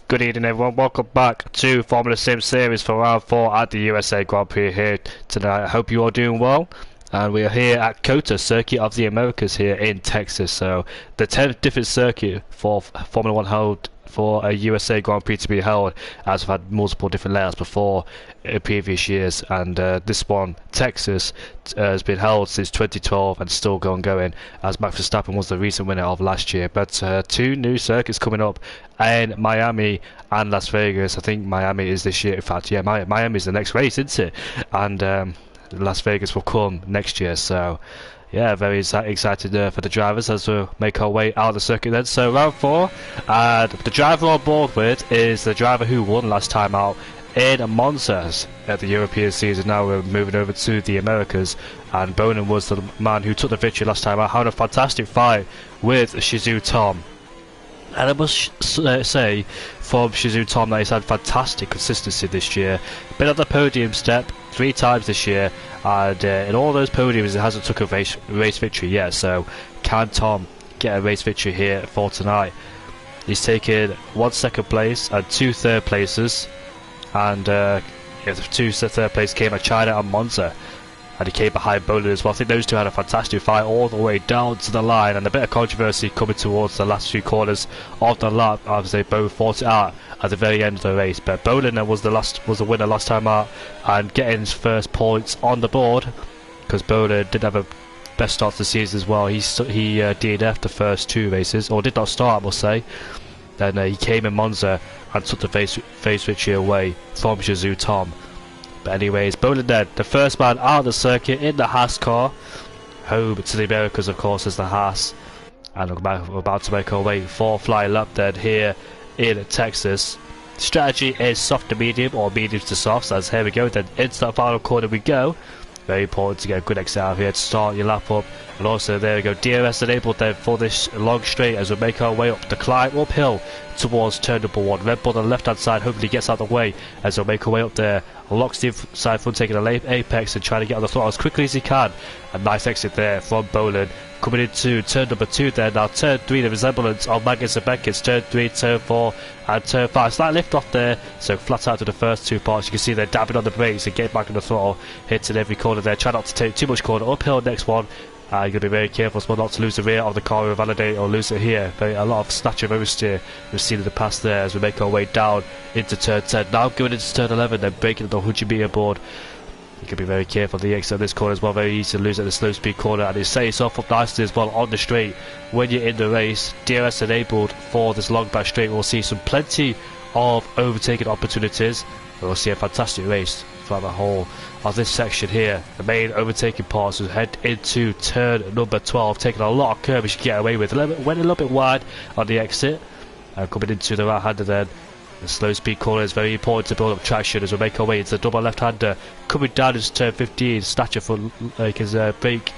Good evening everyone, welcome back to Formula Sim Series for round 4 at the USA Grand Prix here tonight. I hope you are doing well. And we are here at COTA, Circuit of the Americas here in Texas. So the 10th different circuit for Formula 1 held for a USA Grand Prix to be held, as we've had multiple different layouts before in previous years, and this one, Texas, has been held since 2012 and still going, as Max Verstappen was the recent winner of last year. But two new circuits coming up in Miami and Las Vegas. I think Miami is this year. In fact, yeah, Miami is the next race, isn't it? And Las Vegas will come next year. So yeah, very excited for the drivers as we make our way out of the circuit then. So round 4, and the driver on board with is the driver who won last time out in Monza at the European season. Now we're moving over to the Americas, and Bonin was the man who took the victory last time out. Had a fantastic fight with Shizu Tom. And I must say from Shizu Tom that he's had fantastic consistency this year. Been on the podium step 3 times this year, and in all those podiums he hasn't took a race victory yet. So can Tom get a race victory here for tonight? He's taken 1 second place and 2 third places, and the 2 third place came at China and Monza, and he came behind Bonin as well. I think those two had a fantastic fight all the way down to the line, and a bit of controversy coming towards the last few corners of the lap as they both fought it out at the very end of the race. But Bonin was the winner last time out, and getting his first points on the board, because Bonin did have a best start to the season as well. He DNF'd the first 2 races, or did not start, I must say. Then he came in Monza and took the face victory away from Shizu Tom. But anyways, Bonin then, the first man out of the circuit in the Haas car. Home to the Americas, of course, is the Haas. And we're about to make our way for flying lap then here in Texas. Strategy is soft to medium, or medium to soft. So here we go then, into that final corner we go. Very important to get a good exit out of here to start your lap up. And also there we go, DRS enabled then for this long straight as we make our way up the climb uphill towards turn number 1. Red Bull on the left hand side hopefully gets out of the way as we'll make our way up there. Locks the side front, taking a late apex and trying to get on the throttle as quickly as he can. A nice exit there from Bonin. Coming into turn number 2 there. Now turn 3, the resemblance of Magnus and Beckett's. Turn 3, turn 4 and turn 5. Slight lift off there, so flat out to the first 2 parts. You can see they're dabbing on the brakes and getting back on the throttle. Hitting every corner there. Try not to take too much corner. Uphill next one. You're going to be very careful as well not to lose the rear of the car or validate or lose it here. A lot of snatch of oversteer we've seen in the past there as we make our way down into turn 10. Now going into turn 11, then breaking the 100 meter board. You can be very careful. The exit of this corner as well, very easy to lose at the slow speed corner, and it sets itself up nicely as well on the straight. When you're in the race, DRS enabled for this long back straight. We'll see plenty of overtaking opportunities. We'll see a fantastic race throughout the whole of this section here. The main overtaking parts will head into turn number 12, taking a lot of curve you should get away with. Went a little bit wide on the exit, coming into the right hander then. The slow speed corner is very important to build up traction as we make our way into the double left hander. Coming down into turn 15, snatcher front like his brake,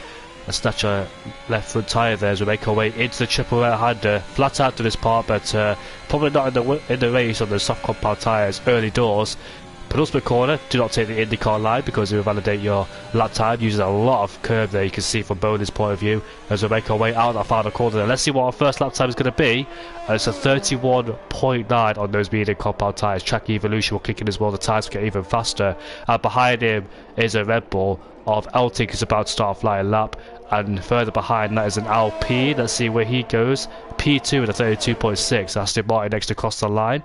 a snatcher left front tyre there as we make our way into the triple right hander. Flat out to this part, but probably not in the race on the soft compound tyres early doors. Penultimate corner, do not take the IndyCar line because it will validate your lap time, using a lot of curve there you can see from Bonin's point of view as we make our way out of that final corner there. Let's see what our first lap time is going to be. It's a 31.9 on those medium compound tyres. Track Evolution will kick in as well, the tyres will get even faster. And behind him is a Red Bull of Eltic who's about to start a flying lap. And further behind that is an Alpine. Let's see where he goes. P2 with a 32.6. Aston Martin next across the line.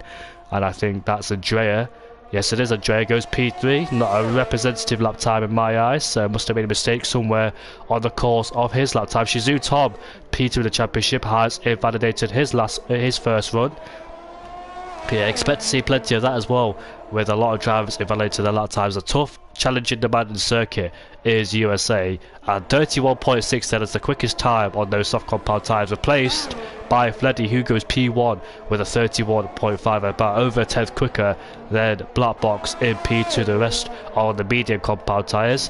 And I think that's Andrea. Yes, it is. Andrea goes P3. Not a representative lap time in my eyes. So must have made a mistake somewhere on the course of his lap time. Shizu Tom, P2 in the championship, has invalidated his first run. Yeah, expect to see plenty of that as well, with a lot of drivers invalidating their lap times. A tough, challenging, demanding circuit is USA, and 31.6 then is the quickest time on those soft compound tyres, replaced by Fleddy who goes P1 with a 31.5, about over a tenth quicker than Black Box in P2. The rest are on the medium compound tyres.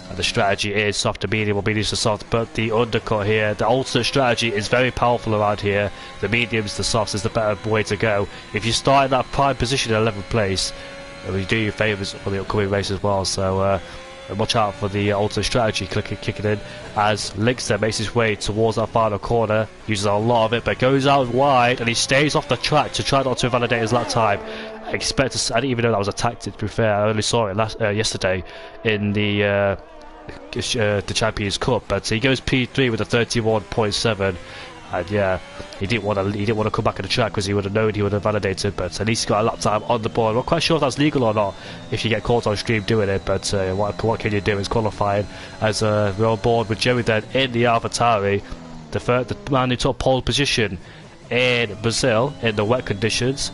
And the strategy is soft to medium or medium to soft, but the undercut here, the alternate strategy is very powerful around here. The mediums to softs is the better way to go. If you start in that prime position in 11th place, you do you favours for the upcoming race as well. So And watch out for the alternate strategy kicking in as Lynx there makes his way towards that final corner, uses a lot of it but goes out wide and he stays off the track to try not to invalidate his lap time. I didn't even know that was a tactic, to be fair. I only saw it yesterday in the Champions Cup, but he goes P3 with a 31.7. And yeah, he didn't want to come back on the track because he would have known he would have validated. But at least he got a lap time on the board. I'm not quite sure if that's legal or not if you get caught on stream doing it. But what can you do? It's qualifying as we're on board with Joey then in the AlphaTauri, the man who took pole position in Brazil in the wet conditions.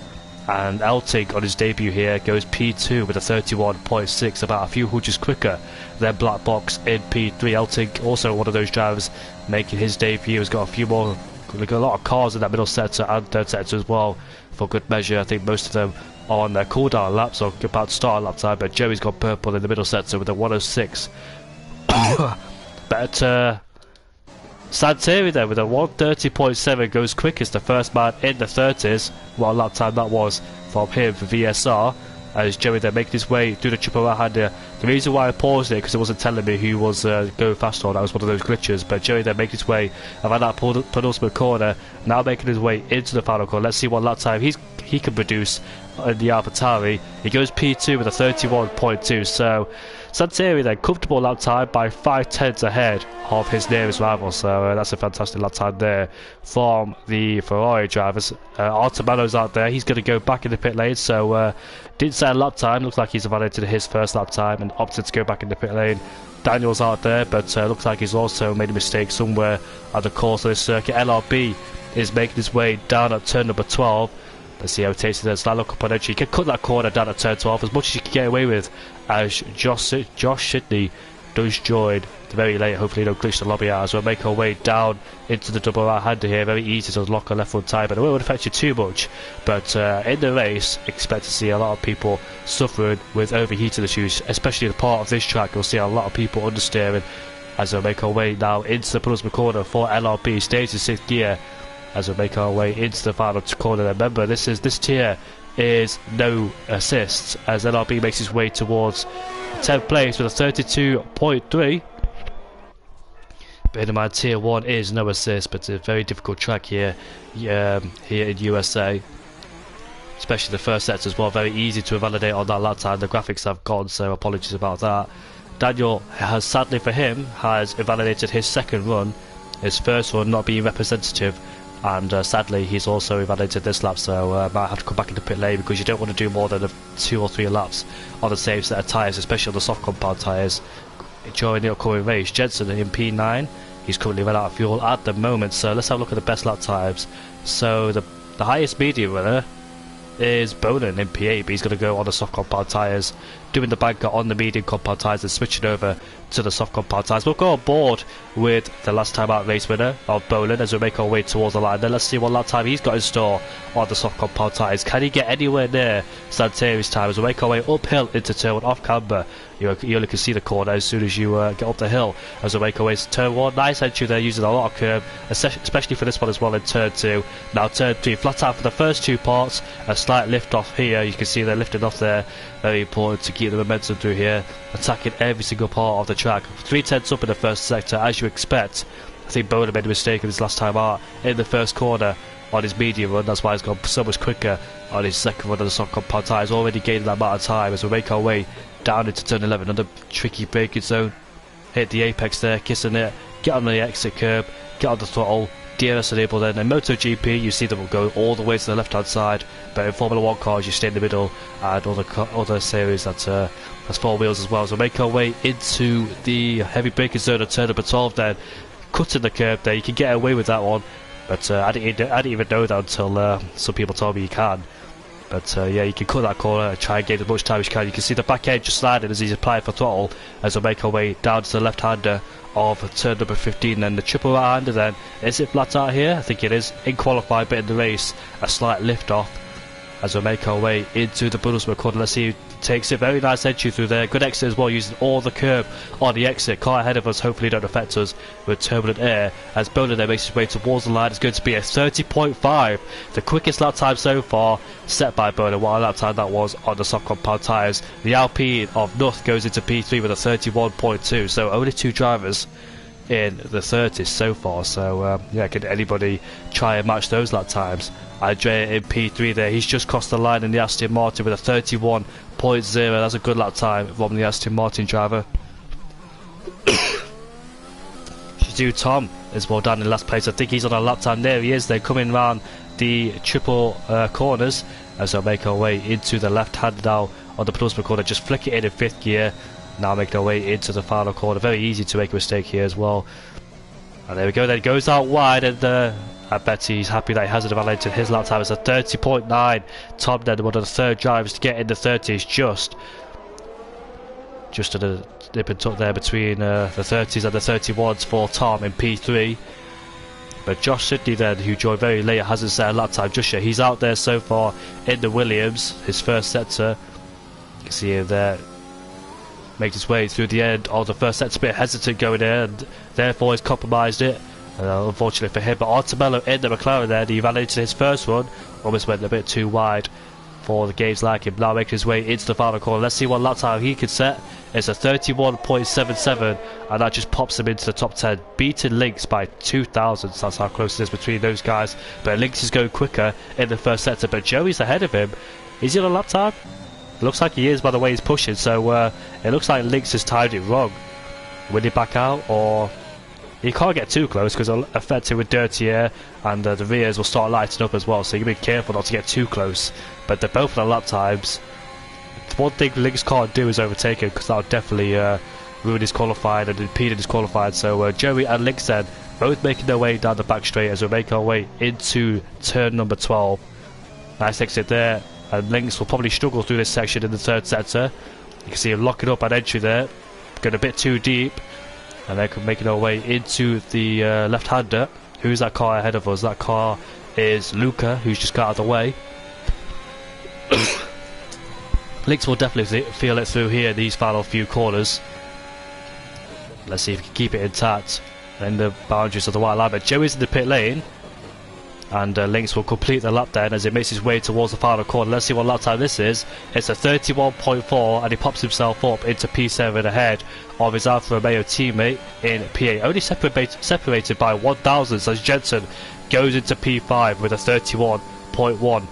And Elting on his debut here goes P2 with a 31.6, about a few hundreds quicker than Black Box in P3. Elting also one of those drivers making his debut. Has got a lot of cars in that middle sector and third sector as well for good measure. I think most of them are on their cooldown laps or about to start a lap time, but Joey's got purple in the middle sector with a 106. But Santeri there with a 130.7 goes quickest, the first man in the 30s. What a lap time that was from him for VSR. As Joey there making his way through the triple right-hander. The reason why I paused it because it wasn't telling me who was going faster on. That was one of those glitches. But Joey there making his way around that penultimate corner, now making his way into the final corner. Let's see what lap time he can produce in the AlphaTauri. He goes P2 with a 31.2. So Santeri then comfortable lap time by 5/10 ahead of his nearest rival. So that's a fantastic lap time there from the Ferrari drivers. Artemano's out there. He's going to go back in the pit lane. So didn't set a lap time. Looks like he's validated his first lap time and opted to go back in the pit lane. Daniel's out there, but looks like he's also made a mistake somewhere at the course of this circuit. LRB is making his way down at turn number 12. Let's see how it takes it. There's that look up on entry. He can cut that corner down at turn 12 as much as he can get away with, as Josh Sidney does join very late. Hopefully don't glitch the lobby out as we'll make our way down into the double right-hander here. Very easy to lock a left front tyre, but it won't affect you too much. But in the race, expect to see a lot of people suffering with overheating issues, especially the part of this track. You'll see a lot of people understeering as we'll make our way now into the penultimate corner for LRB. Stays in 6th gear as we make our way into the final corner. Remember, this tier is no assists as LRB makes his way towards 10th place with a 32.3. Bear in mind, tier 1 is no assist, but it's a very difficult track here in USA, especially the first sets as well. Very easy to validate on that lap time. The graphics have gone, so apologies about that. Daniel has, sadly for him, has invalidated his second run, his first run not being representative. And sadly he's also invalidated this lap, so might have to come back into pit lane because you don't want to do more than 2 or 3 laps on the same set of tyres, especially on the soft compound tyres during the upcoming race. Jensen in P9, he's currently run out of fuel at the moment, so let's have a look at the best lap times. So the highest medium runner is Bonin in P8, but he's going to go on the soft compound tyres, doing the banker on the medium compound tyres and switching over to the soft compound tyres. We'll go on board with the last time out race winner of Bonin as we make our way towards the line. Then let's see what lap time he's got in store on the soft compound tyres. Can he get anywhere near Santeri's time as we make our way uphill into turn 1 off camber? You only can see the corner as soon as you get up the hill as we make our way to turn 1. Nice entry there, using a lot of curve, especially for this one as well in turn 2. Now turn 3, flat out for the first 2 parts, a slight lift off here. You can see they're lifting off there. Very important to keep the momentum through here, attacking every single part of the track. 3/10 up in the first sector as you expect. I think Bonin made a mistake in his last time out in the first corner on his medium run. That's why he's gone so much quicker on his second run on the soft compound tyres. Already gaining that amount of time as we make our way down into turn 11. Another tricky braking zone. Hit the apex there, kissing it. Get on the exit curb, get on the throttle. DRS enabled then. In MotoGP, you see them go all the way to the left hand side, but in Formula 1 cars, you stay in the middle, and other series that's 4 wheels as well. So make our way into the heavy braking zone at turn number 12 then. Cutting the curb there, you can get away with that one, but I didn't even know that until some people told me you can. But yeah, you can cut that corner and try and gain as much time as you can. You can see the back end just sliding as he's applying for throttle as we make our way down to the left-hander of turn number 15. Then the triple right-hander then, is it flat out here? I think it is. In qualifying, but in the race, a slight lift off as we make our way into the Buddlesburg corner. Let's see who takes it. Very nice entry through there. Good exit as well, using all the curb on the exit. Car ahead of us, hopefully don't affect us with turbulent air. As Bowler there makes his way towards the line, it's going to be a 30.5. The quickest lap time so far set by Bowler. What a lap time that was on the soft compound tyres. The Alpine of North goes into P3 with a 31.2. So only 2 drivers in the 30s so far. So yeah, can anybody try and match those lap times? Andrea in P3 there, he's just crossed the line in the Aston Martin with a 31.0. That's a good lap time from the Aston Martin driver. Shizou Tom is well down in last place. I think he's on a lap time. There he is. They're coming round the triple corners as they make our way into the left hand now on the penultimate corner. Just flick it in 5th gear. Now making our way into the final corner. Very easy to make a mistake here as well. And there we go. Then it goes out wide, and I bet he's happy that he hasn't violated his lap time. It's a 30.9. Tom then, one of the third drivers to get in the 30s, just at a dip and tuck there between the 30s and the 31s for Tom in P3. But Josh Sidney then, who joined very late, hasn't set a lap time just yet. He's out there so far in the Williams, his first sector. You can see him there. Makes his way through the end of the first sector, a bit hesitant going there, and therefore he's compromised it. Unfortunately for him, but Artemello in the McLaren there, he validated his first run, almost went a bit too wide for the games like him. Now making his way into the final corner. Let's see what lap time he can set. It's a 31.77, and that just pops him into the top 10, beating Lynx by 2 thousandths. That's how close it is between those guys. But Lynx is going quicker in the first sector, but Joey's ahead of him. Is he on a lap time? It looks like he is by the way he's pushing, so it looks like Lynx has timed it wrong. Will he back out, or... You can't get too close because it'll affect it with dirty air, and the rears will start lighting up as well, so you can be careful not to get too close. But they're both on the lap times. One thing Lynx can't do is overtake him, because that'll definitely ruin his qualifying and impede his qualifying. So Joey and Lynx then both making their way down the back straight as we make our way into turn number 12. Nice exit there, and Lynx will probably struggle through this section in the third sector. You can see him locking up at entry there, going a bit too deep. And they're making our way into the left-hander. Who's that car ahead of us? That car is Luca, who's just got out of the way. Lynx will definitely feel it through here, these final few corners. Let's see if he can keep it intact in the boundaries of the white line. But Joey's in the pit lane, and Lynx will complete the lap then as he makes his way towards the final corner. Let's see what lap time this is. It's a 31.4, and he pops himself up into P7 ahead of his Alfa Romeo teammate in P8. Only separated by 1 thousandths as Jensen goes into P5 with a 31.1.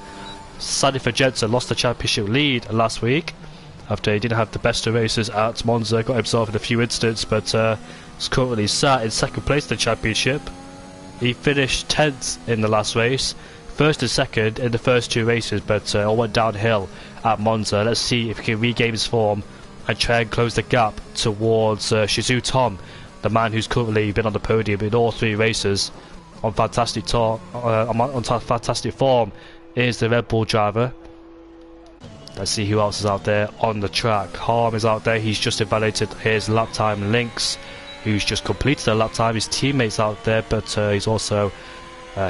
Sadly for Jensen, lost the championship lead last week after he didn't have the best of races at Monza. Got himself in a few incidents, but is currently sat in second place in the championship. He finished 10th in the last race, first and second in the first 2 races, but all went downhill at Monza. Let's see if he can regain his form and try and close the gap towards Shizou Tom, the man who's currently been on the podium in all 3 races on fantastic fantastic form is the Red Bull driver. Let's see who else is out there on the track. Harm is out there, he's just invalidated his lap time. Lynx, who's just completed a lap time, his teammates out there, but he's also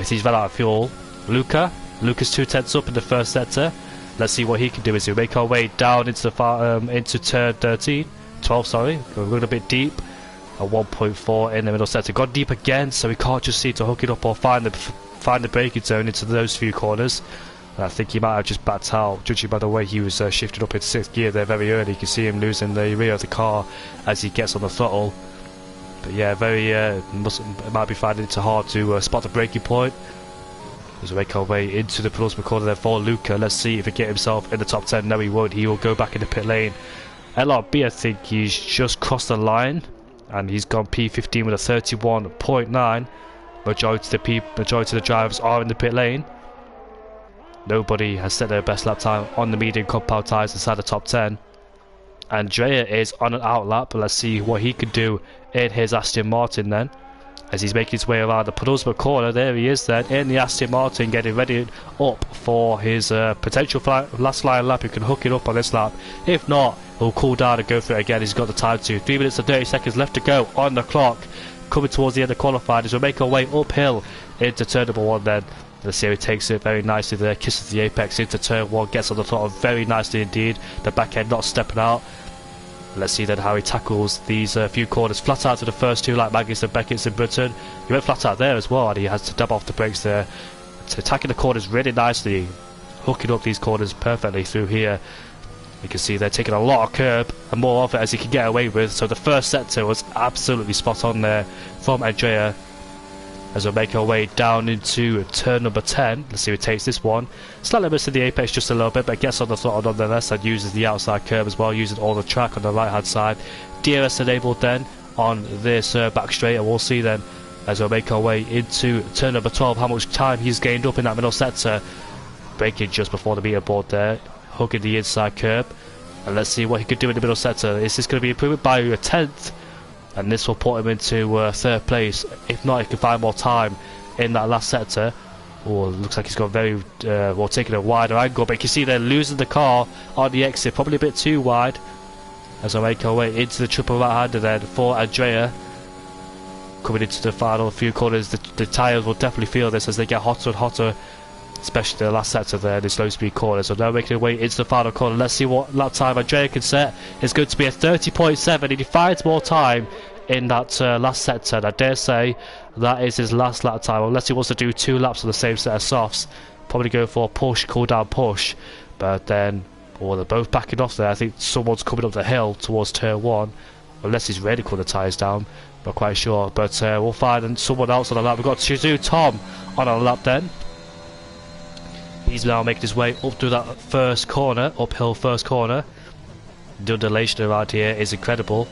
he's run out of fuel. Luca's 2 tenths up in the first sector. Let's see what he can do as we make our way down into the into turn 12, sorry. Going a bit deep. A 1.4 in the middle sector. Gone deep again, so we can't just seem to hook it up or find the braking zone into those few corners. And I think he might have just backed out, judging by the way he was shifted up into 6th gear there very early. You can see him losing the rear of the car as he gets on the throttle. But yeah, it might be finding it hard to spot the braking point. As we make our way into the penultimate corner there for Luca. Let's see if he get himself in the top 10. No, he won't. He will go back in the pit lane. LRB, I think he's just crossed the line, and he's gone P15 with a 31.9. Majority of the drivers are in the pit lane. Nobody has set their best lap time on the medium compound tyres inside the top 10. Andrea is on an outlap. Let's see what he can do in his Aston Martin then, as he's making his way around the penultimate corner. There he is then in the Aston Martin, getting ready up for his potential last line lap. He can hook it up on this lap. If not, he'll cool down and go for it again. He's got the time to. 3 minutes and 30 seconds left to go on the clock, coming towards the end of qualifying as we make our way uphill into turn number 1 then. Let's see how he takes it very nicely there, kisses the apex into turn 1, gets on the throttle very nicely indeed. The back end not stepping out. Let's see then how he tackles these few corners. Flat out to the first two like Magnus and Beckett's in Britain. He went flat out there as well, and he has to dab off the brakes there. So attacking the corners really nicely, hooking up these corners perfectly through here. You can see they're taking a lot of curb and more of it as he can get away with. So the first sector was absolutely spot on there from Andrea. As we make our way down into turn number 10. Let's see who takes this one. Slightly missing the apex just a little bit, but gets on the throttle nonetheless and uses the outside curve as well, using all the track on the right hand side. DRS enabled then on this back straight, and we'll see then as we make our way into turn number 12 how much time he's gained up in that middle sector. Braking just before the meter board there, hugging the inside curb, and let's see what he could do in the middle sector. Is this going to be improved by a 10th? And this will put him into third place. If not, he can find more time in that last sector. Oh, looks like he's got very well, taking a wider angle, but you can see they're losing the car on the exit, probably a bit too wide. As I make our way into the triple right-hander then for Andrea. Coming into the final few corners, the tyres will definitely feel this as they get hotter and hotter, especially the last sector there, the slow speed corner. So now making their way into the final corner. Let's see what lap time Andrea can set. It's going to be a 30.7, and he finds more time in that last sector, and I dare say that is his last lap time, unless he wants to do 2 laps on the same set of softs. Probably go for a push, cool down push, but then, they're both backing off there. I think someone's coming up the hill towards turn 1, unless he's ready to cool the tyres down, not quite sure, but we'll find someone else on the lap. We've got Shizu Tom on a lap then. He's now making his way up through that first corner, uphill first corner. The undulation around here is incredible.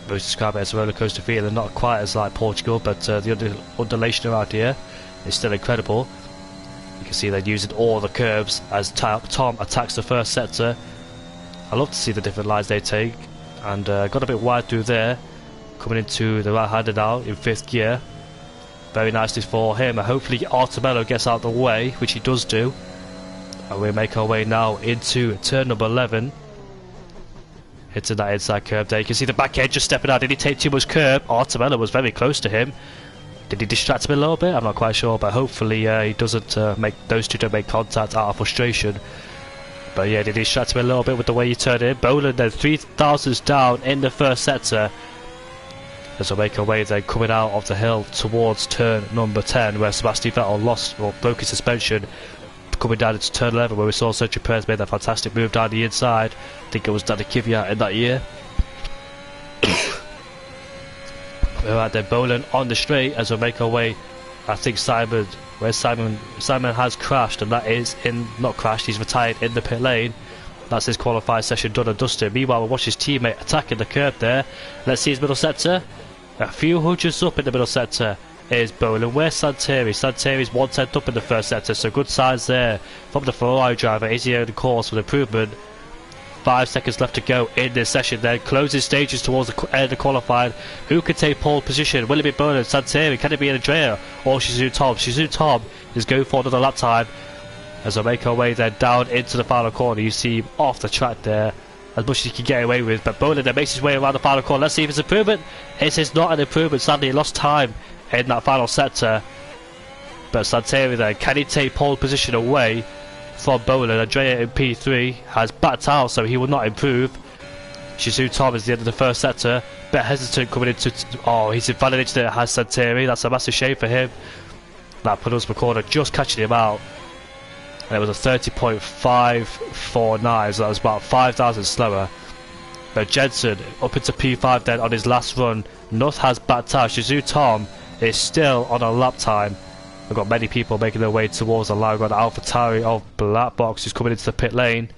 Most describe it as a roller coaster feeling, not quite as like Portugal, but the undulation around here is still incredible. You can see they're using all the curbs as Tom attacks the first sector. I love to see the different lines they take, and got a bit wide through there, coming into the right-hander now in 5th gear. Very nicely for him, and hopefully Artemello gets out of the way, which he does do. And we make our way now into turn number 11. Hitting that inside curve there. You can see the back end just stepping out. Did he take too much curb? Artemello was very close to him. Did he distract him a little bit? I'm not quite sure, but hopefully he doesn't make those two don't make contact out of frustration. But yeah, did he distract him a little bit with the way he turned in? Boland then 3,000s down in the first sector. As we make our way then coming out of the hill towards turn number 10, where Sebastian Vettel broke his suspension. Coming down into turn 11, where we saw Sergio Perez made that fantastic move down the inside. I think it was Danny Kvyat in that year. Alright then, Boland on the straight as we make our way. I think Simon has crashed, and that is not crashed, he's retired in the pit lane. That's his qualifying session done and dusted. Meanwhile, we watch his teammate attacking the curb there. Let's see his middle sector. A few hundreds up in the middle sector is Boland. Where's Santeri? Santeri's 1/10 up in the first sector, so good signs there from the Ferrari driver. Is he on the course with improvement? 5 seconds left to go in this session then. Closing stages towards the end of qualifying. Who can take pole position? Will it be Boland, Santeri? Can it be Andrea or Shizu Tom? Shizu Tom is going for another lap time. As I make our way then down into the final corner, you see him off the track there as much as he can get away with, but Boland then makes his way around the final corner. Let's see if it's improvement. It is not an improvement. Sadly, he lost time in that final sector, but Santeri then, can he take pole position away from Boland? Andrea in P3 has backed out, so he will not improve. Shizu Tom is the end of the first sector, bit hesitant coming into he's invalidated it, has Santeri. That's a massive shame for him. That penultimate corner just catching him out, and it was a 30.549, so that was about 5,000 slower. But Jensen up into P5 then on his last run. Nuth has backed out. Shizu Tom is still on a lap time. We've got many people making their way towards the line. We've got AlphaTauri of Black Box who's coming into the pit lane.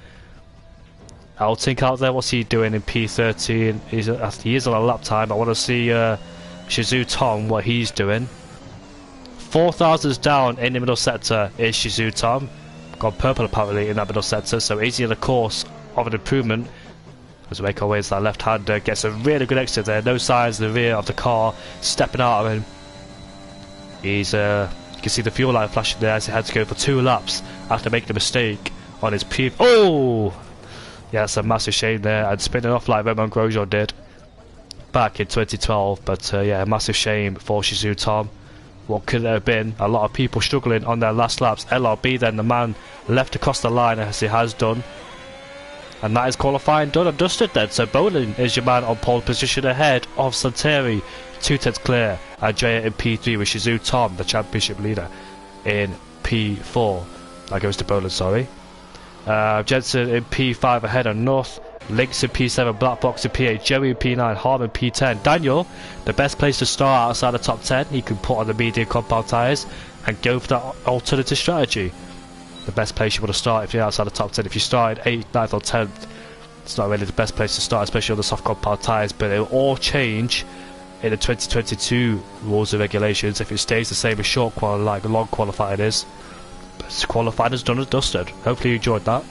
Altink out there, what's he doing in P13? He is on a lap time. I want to see Shizu Tom, what he's doing. 4,000s down in the middle sector is Shizu Tom. Got purple apparently in that middle sector, so easy in the course of an improvement. As we make our way to that left-hander, gets a really good exit there. No signs in the rear of the car stepping out of him. He's you can see the fuel light flashing there as he had to go for 2 laps after making a mistake on his Yeah, that's a massive shame there, and spinning off like Romain Grosjean did back in 2012. But yeah, a massive shame for Shizu Tom. what could it have been? A lot of people struggling on their last laps. LRB then, the man left across the line as he has done. And that is qualifying done and dusted then. So Bolin is your man on pole position ahead of Santeri. 2/10 clear. Andrea in P3 with Shizu Tom, the championship leader, in P4. That goes to Bolin, sorry. Jensen in P5 ahead of North. Links in P7, Black Box in P8, Joey in P9, Harmon P10. Daniel, the best place to start outside the top 10. He can put on the medium compound tyres and go for that alternative strategy. The best place you want to start if you're outside the top 10. If you started 8th, 9th or 10th, it's not really the best place to start, especially on the soft compound tyres, but it will all change in the 2022 rules and regulations if it stays the same as short qualifying like long qualifying is. But qualifying is done and dusted. Hopefully you enjoyed that.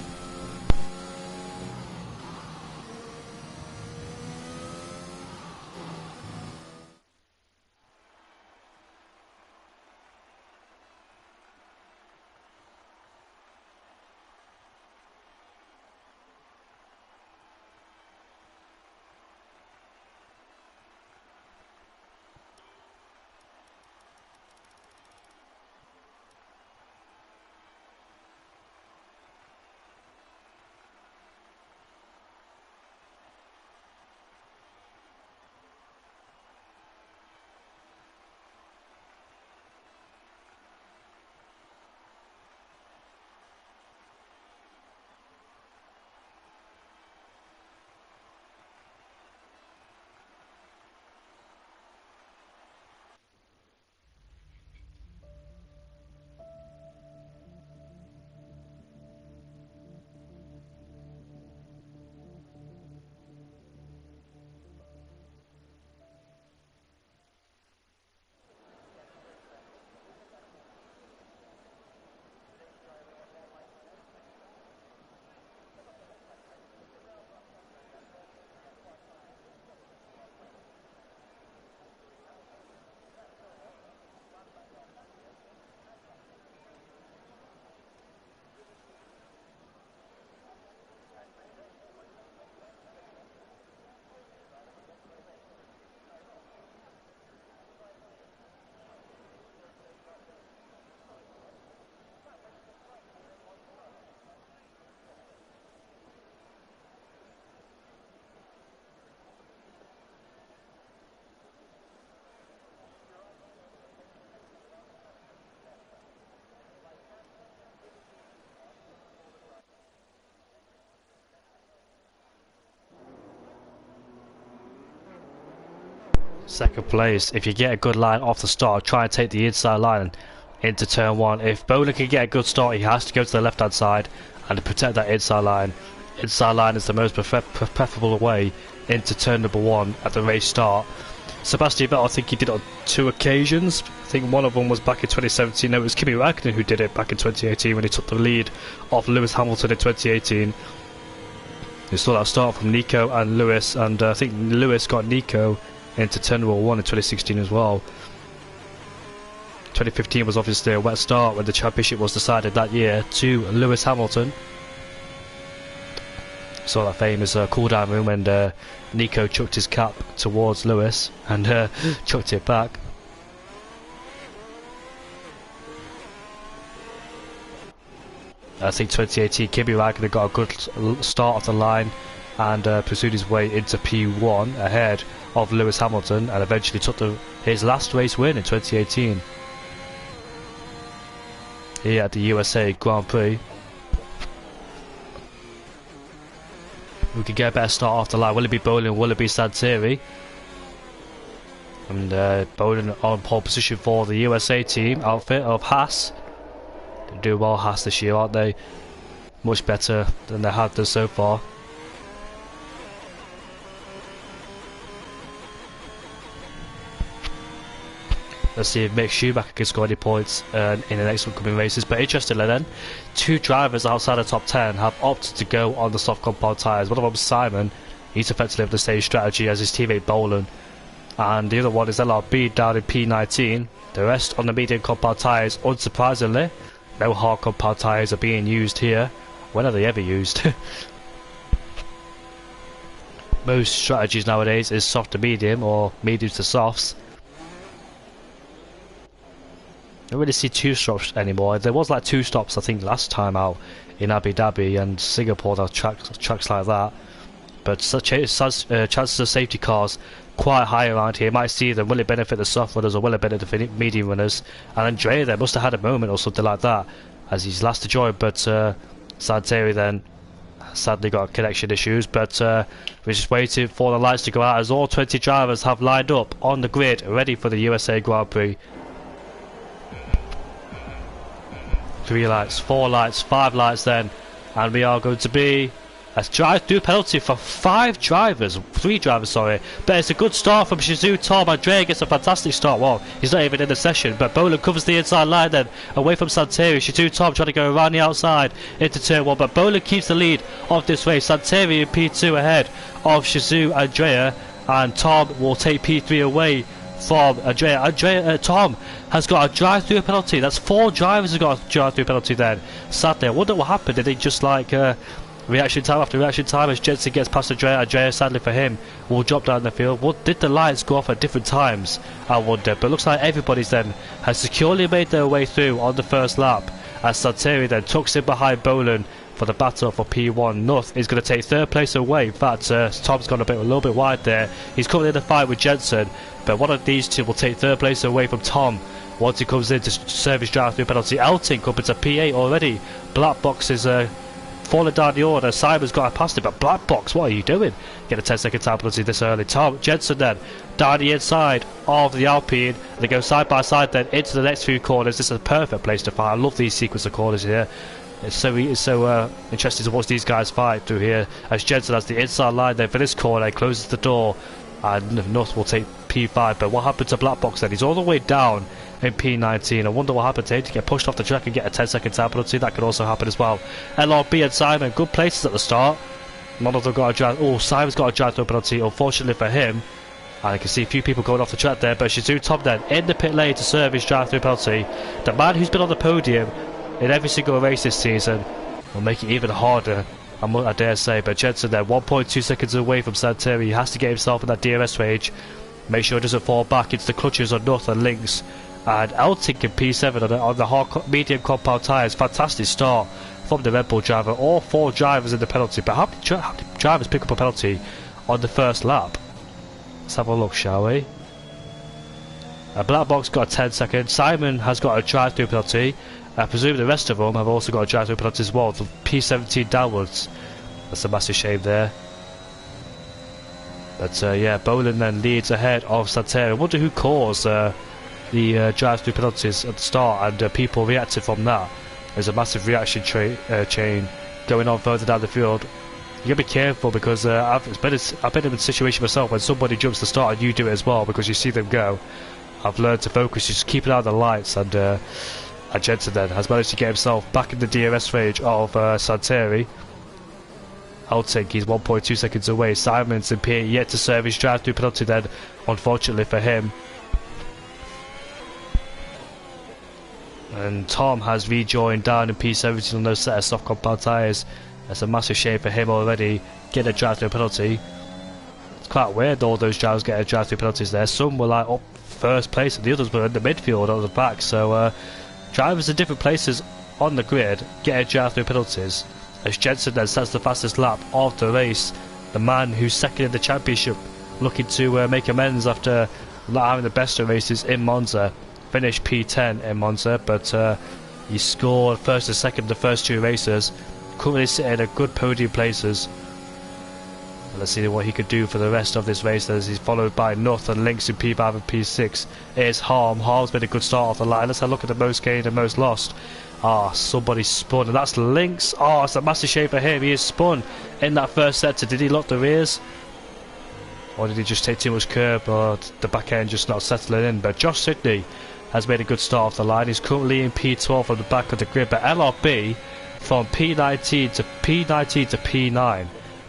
Second place, if you get a good line off the start, try and take the inside line into turn 1. If Bowler can get a good start, he has to go to the left hand side and protect that inside line. Inside line is the most preferable way into turn number 1 at the race start. Sebastian Vettel, I think he did it on 2 occasions. I think one of them was back in 2017. No, it was Kimi Räikkönen who did it back in 2018 when he took the lead off Lewis Hamilton in 2018. You saw that start from Nico and Lewis, and I think Lewis got Nico into turn number 1 in 2016 as well. 2015 was obviously a wet start when the championship was decided that year to Lewis Hamilton. Saw that famous cool down room when Nico chucked his cap towards Lewis and chucked it back. I think 2018 Kimi Räikkönen got a good start off the line and pursued his way into P1 ahead of Lewis Hamilton and eventually took his last race win in 2018 here at the USA Grand Prix. We could get a better start off the line. Will it be Bolin? Will it be Santeri? And Bolin on pole position for the USA team outfit of Haas. They do well, Haas, this year, aren't they? Much better than they have done so far. Let's see if Mick Schumacher can score any points in the next upcoming races. But interestingly then, 2 drivers outside the top 10 have opted to go on the soft compound tyres. One of them is Simon. He's effectively of the same strategy as his teammate Bolin. And the other one is LRB down in P19. The rest on the medium compound tyres, unsurprisingly. No hard compound tyres are being used here. When are they ever used? Most strategies nowadays is soft to medium or medium to softs. don't really see two stops anymore. There was like two stops I think last time out in Abu Dhabi and Singapore. There were tracks like that, but chances of safety cars quite high around here. Might see them. Will it benefit the soft runners or will it benefit the medium runners? And Andrea there must have had a moment or something like that as he's last to join, but Santeri then sadly got connection issues. But we're just waiting for the lights to go out as all 20 drivers have lined up on the grid ready for the USA Grand Prix. 3 lights, 4 lights, 5 lights then, and we are going to be a drive-through penalty for 3 drivers, sorry. But it's a good start from Shizu. Tom Andrea gets a fantastic start. Well, he's not even in the session, but Boland covers the inside line then, away from Santeri. Shizu Tom trying to go around the outside into turn 1, but Boland keeps the lead of this race. Santeri in P2 ahead of Shizu Andrea, and Tom will take P3 away from Andrea. Tom has got a drive-through penalty. That's 4 drivers have got a drive-through penalty then. Sadly, I wonder what happened. Did they just like reaction time after reaction time as Jensen gets past Andrea? Andrea, sadly for him, will drop down the field. What did the lights go off at different times? I wonder. But it looks like everybody's then has securely made their way through on the first lap as Santeri then tucks in behind Boland for the battle for P1. North is going to take 3rd place away. In fact, Tom's gone a little bit wide there. He's coming in the fight with Jensen, but one of these two will take 3rd place away from Tom once he comes in to serve his drive-through penalty. Elting up into P8 already. Black Box is falling down the order. Simon's got past it, but Black Box, what are you doing? Get a 10-second time penalty this early. Tom Jensen then down the inside of the Alpine. They go side by side then into the next few corners. This is a perfect place to fight. I love these sequence of corners here. It's so interesting to watch these guys fight through here as Jensen has the inside line there for this corner, closes the door, and North will take P5. But what happened to Black Box then? He's all the way down in P19. I wonder what happened to him to get pushed off the track and get a 10-second time penalty. That could also happen as well. LRB and Simon, good places at the start. None of them got a drive. Oh, Simon's got a drive-through penalty, unfortunately for him. And I can see a few people going off the track there, but Shizu Tom then in the pit lane to serve his drive-through penalty. The man who's been on the podium in every single race this season will make it even harder, I dare say. But Jensen there 1.2 seconds away from Santeri. He has to get himself in that DRS range, make sure he doesn't fall back into the clutches on North and Links. And Elting in P7 on the hard medium compound tyres. Fantastic start from the Red Bull driver. All 4 drivers in the penalty, but how many drivers pick up a penalty on the first lap? Let's have a look, shall we? Black Box got a 10-second. Simon has got a drive-through penalty. I presume the rest of them have also got a drive-through penalty as well, from P17 downwards. That's a massive shame there. But yeah, Boland then leads ahead of Santeri. I wonder who caused the drive-through penalties at the start, and people reacted from that. There's a massive reaction chain going on further down the field. You gotta be careful because I've been in a situation myself when somebody jumps the start and you do it as well because you see them go. I've learned to focus, just keep an eye on the lights, and Jensen then has managed to get himself back in the DRS range of Santeri. Elting, he's 1.2 seconds away. Simon's in P8 yet to serve his drive-through penalty then, unfortunately for him. And Tom has rejoined down in P17 on those set of soft compound tyres. That's a massive shame for him already, getting a drive-through penalty. It's quite weird all those drivers getting drive-through penalties there. Some were like up first place and the others were in the midfield or the back. So drivers in different places on the grid getting drive-through penalties. As Jensen then sets the fastest lap of the race, the man who's second in the championship, looking to make amends after not having the best of races in Monza. Finished P10 in Monza, but he scored first and second the first 2 races. Currently sitting at good podium places. Let's see what he could do for the rest of this race as he's followed by North and Links in P5 and P6. It's Harm. Harm's been a good start off the line. Let's have a look at the most gained and most lost. Somebody spun, and that's Links. It's a massive shame for him. He is spun in that first sector. Did he lock the rears? Or did he just take too much curb, or the back end just not settling in? But Josh Sidney has made a good start off the line. He's currently in P12 on the back of the grid, but LRB from P19 to P9.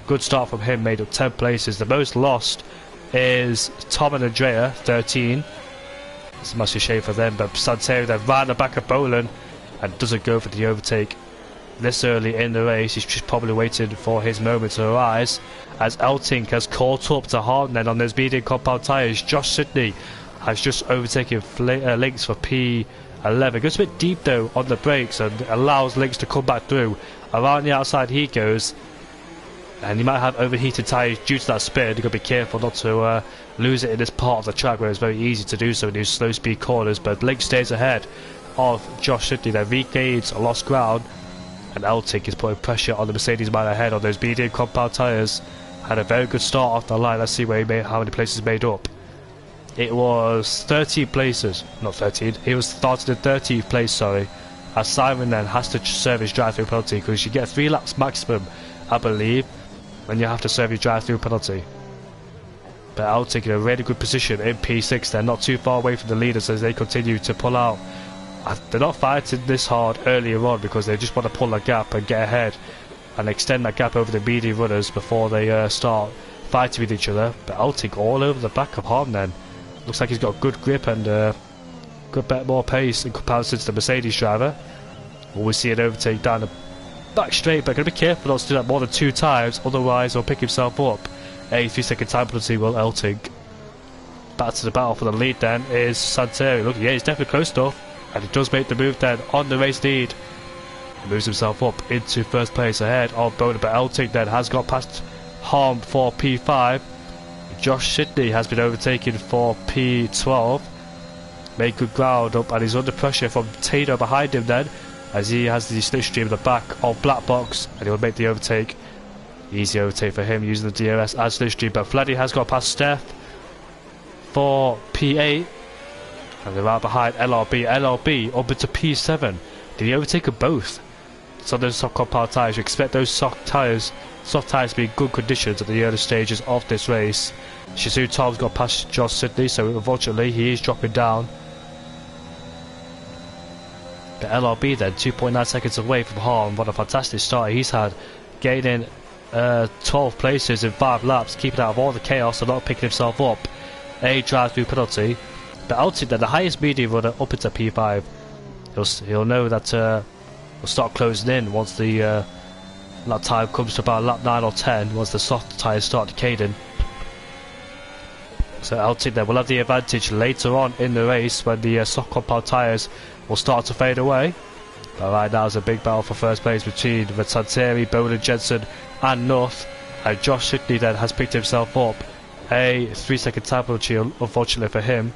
Good start from him, made up 10 places. The most lost is Tom and Andrea, 13. It's a massive shame for them, but Santeri then right at the back of Boland and doesn't go for the overtake this early in the race. He's just probably waiting for his moment to arise as Elting has caught up to Harden on those medium compound tyres. Josh Sidney has just overtaken Links for P 11. Goes a bit deep though on the brakes and allows Lynx to come back through. Around the outside he goes, and he might have overheated tyres due to that spin. You've got to be careful not to lose it in this part of the track where it's very easy to do so in these slow speed corners. But Lynx stays ahead of Josh Sidney, then regains lost ground, and Eltic is putting pressure on the Mercedes man ahead on those medium compound tyres. Had a very good start off the line. Let's see where how many places made up. It was 13 places, not 13. He was started in 13th place, sorry. As Simon then has to serve his drive-through penalty because you get 3 laps maximum, I believe, when you have to serve your drive-through penalty. But Eltic in a really good position in P6. They're not too far away from the leaders as they continue to pull out. They're not fighting this hard earlier on because they just want to pull a gap and get ahead and extend that gap over the medium runners before they start fighting with each other. But Eltic all over the back of Harm then. Looks like he's got good grip and good bit more pace in comparison to the Mercedes driver. We'll see an overtake down the back straight, but gotta be careful not to do that more than 2 times, otherwise he'll pick himself up. A 3-second time penalty will Elting. Back to the battle for the lead then is Santeri. Look, yeah, he's definitely close enough. And he does make the move then on the race lead. He moves himself up into first place ahead of Boner, but Eltic then has got past Harm for P5. Josh Sidney has been overtaken for P12. Made good ground up and he's under pressure from Tino behind him then, as he has the slipstream in the back of Black Box, and he'll make the overtake. Easy overtake for him using the DRS as slipstream, but Fleddy has got past Steph for P8. And they're right behind LRB. LRB up into P7. Did he overtake them both? So those soft compound tyres, you expect those soft tyres to be in good conditions at the early stages of this race. Shizu Tom's got past Josh Sidney, so unfortunately he is dropping down. But LRB then 2.9 seconds away from Harm. What a fantastic start he's had, gaining 12 places in 5 laps, keeping out of all the chaos and not picking himself up. A drive-through penalty. But Eltic then, the highest medium runner, up into P5. He'll know that he'll start closing in once the lap time comes to about lap 9 or 10, once the soft tyres start decaying. So Eltic then will have the advantage later on in the race when the soft compound tyres will start to fade away. But right now it's a big battle for first place between Santeri, Bowden, Jensen and North. And Josh Sidney then has picked himself up a 3-second time penalty, unfortunately for him.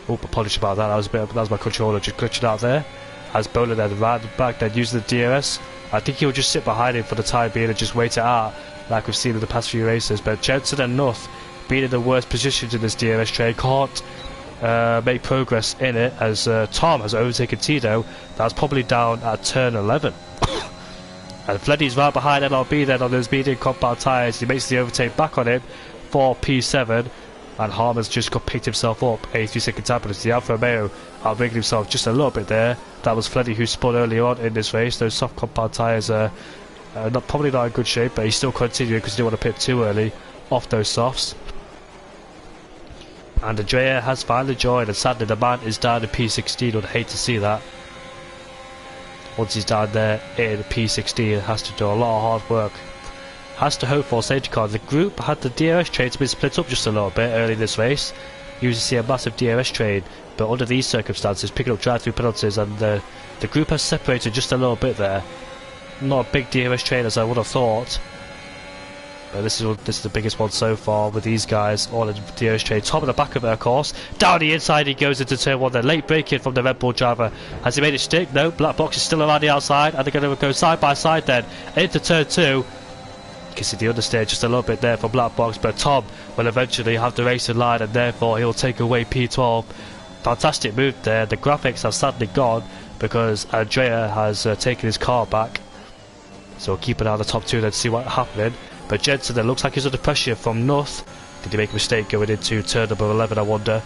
Oh, apologies about that. That was my controller just glitching out there. As Bowler then right back, then using the DRS. I think he'll just sit behind him for the time being and just wait it out, like we've seen in the past few races. But Jensen and North being in the worst positions in this DRS train can't make progress in it, as Tom has overtaken Tito. That's probably down at turn 11. And Fleddy's right behind LRB then on those medium compound tyres. He makes the overtake back on him for P7. And Harm has just picked himself up a 3-second time penalty. Alfa Romeo outrigged himself just a little bit there. That was Fleddy who spun early on in this race. Those soft compound tyres are probably not in good shape, but he's still continuing because he didn't want to pit too early off those softs. And Andrea has finally joined, and sadly the man is down in P16. I'd hate to see that. Once he's down there in P16, has to do a lot of hard work. Has to hope for safety car. The group had the DRS train to be split up just a little bit early in this race. You usually see a massive DRS train, but under these circumstances, picking up drive-through penalties, and the group has separated just a little bit there. Not a big DRS train as I would have thought, but this is the biggest one so far with these guys all in the DRS train. Top of the back of it, of course. Down the inside he goes into turn 1. The late braking from the Red Bull driver. Has he made it stick? No. Black Box is still around the outside, and they're going to go side by side then into turn 2. You can see the understeer just a little bit there for Black Box, but Tom will eventually have the race in line, and therefore he'll take away P12. Fantastic move there. The graphics have sadly gone because Andrea has taken his car back, so we'll keep an eye on the top 2 then to see what's happening. But Jensen then looks like he's under pressure from North. Did he make a mistake going into turn number 11, I wonder?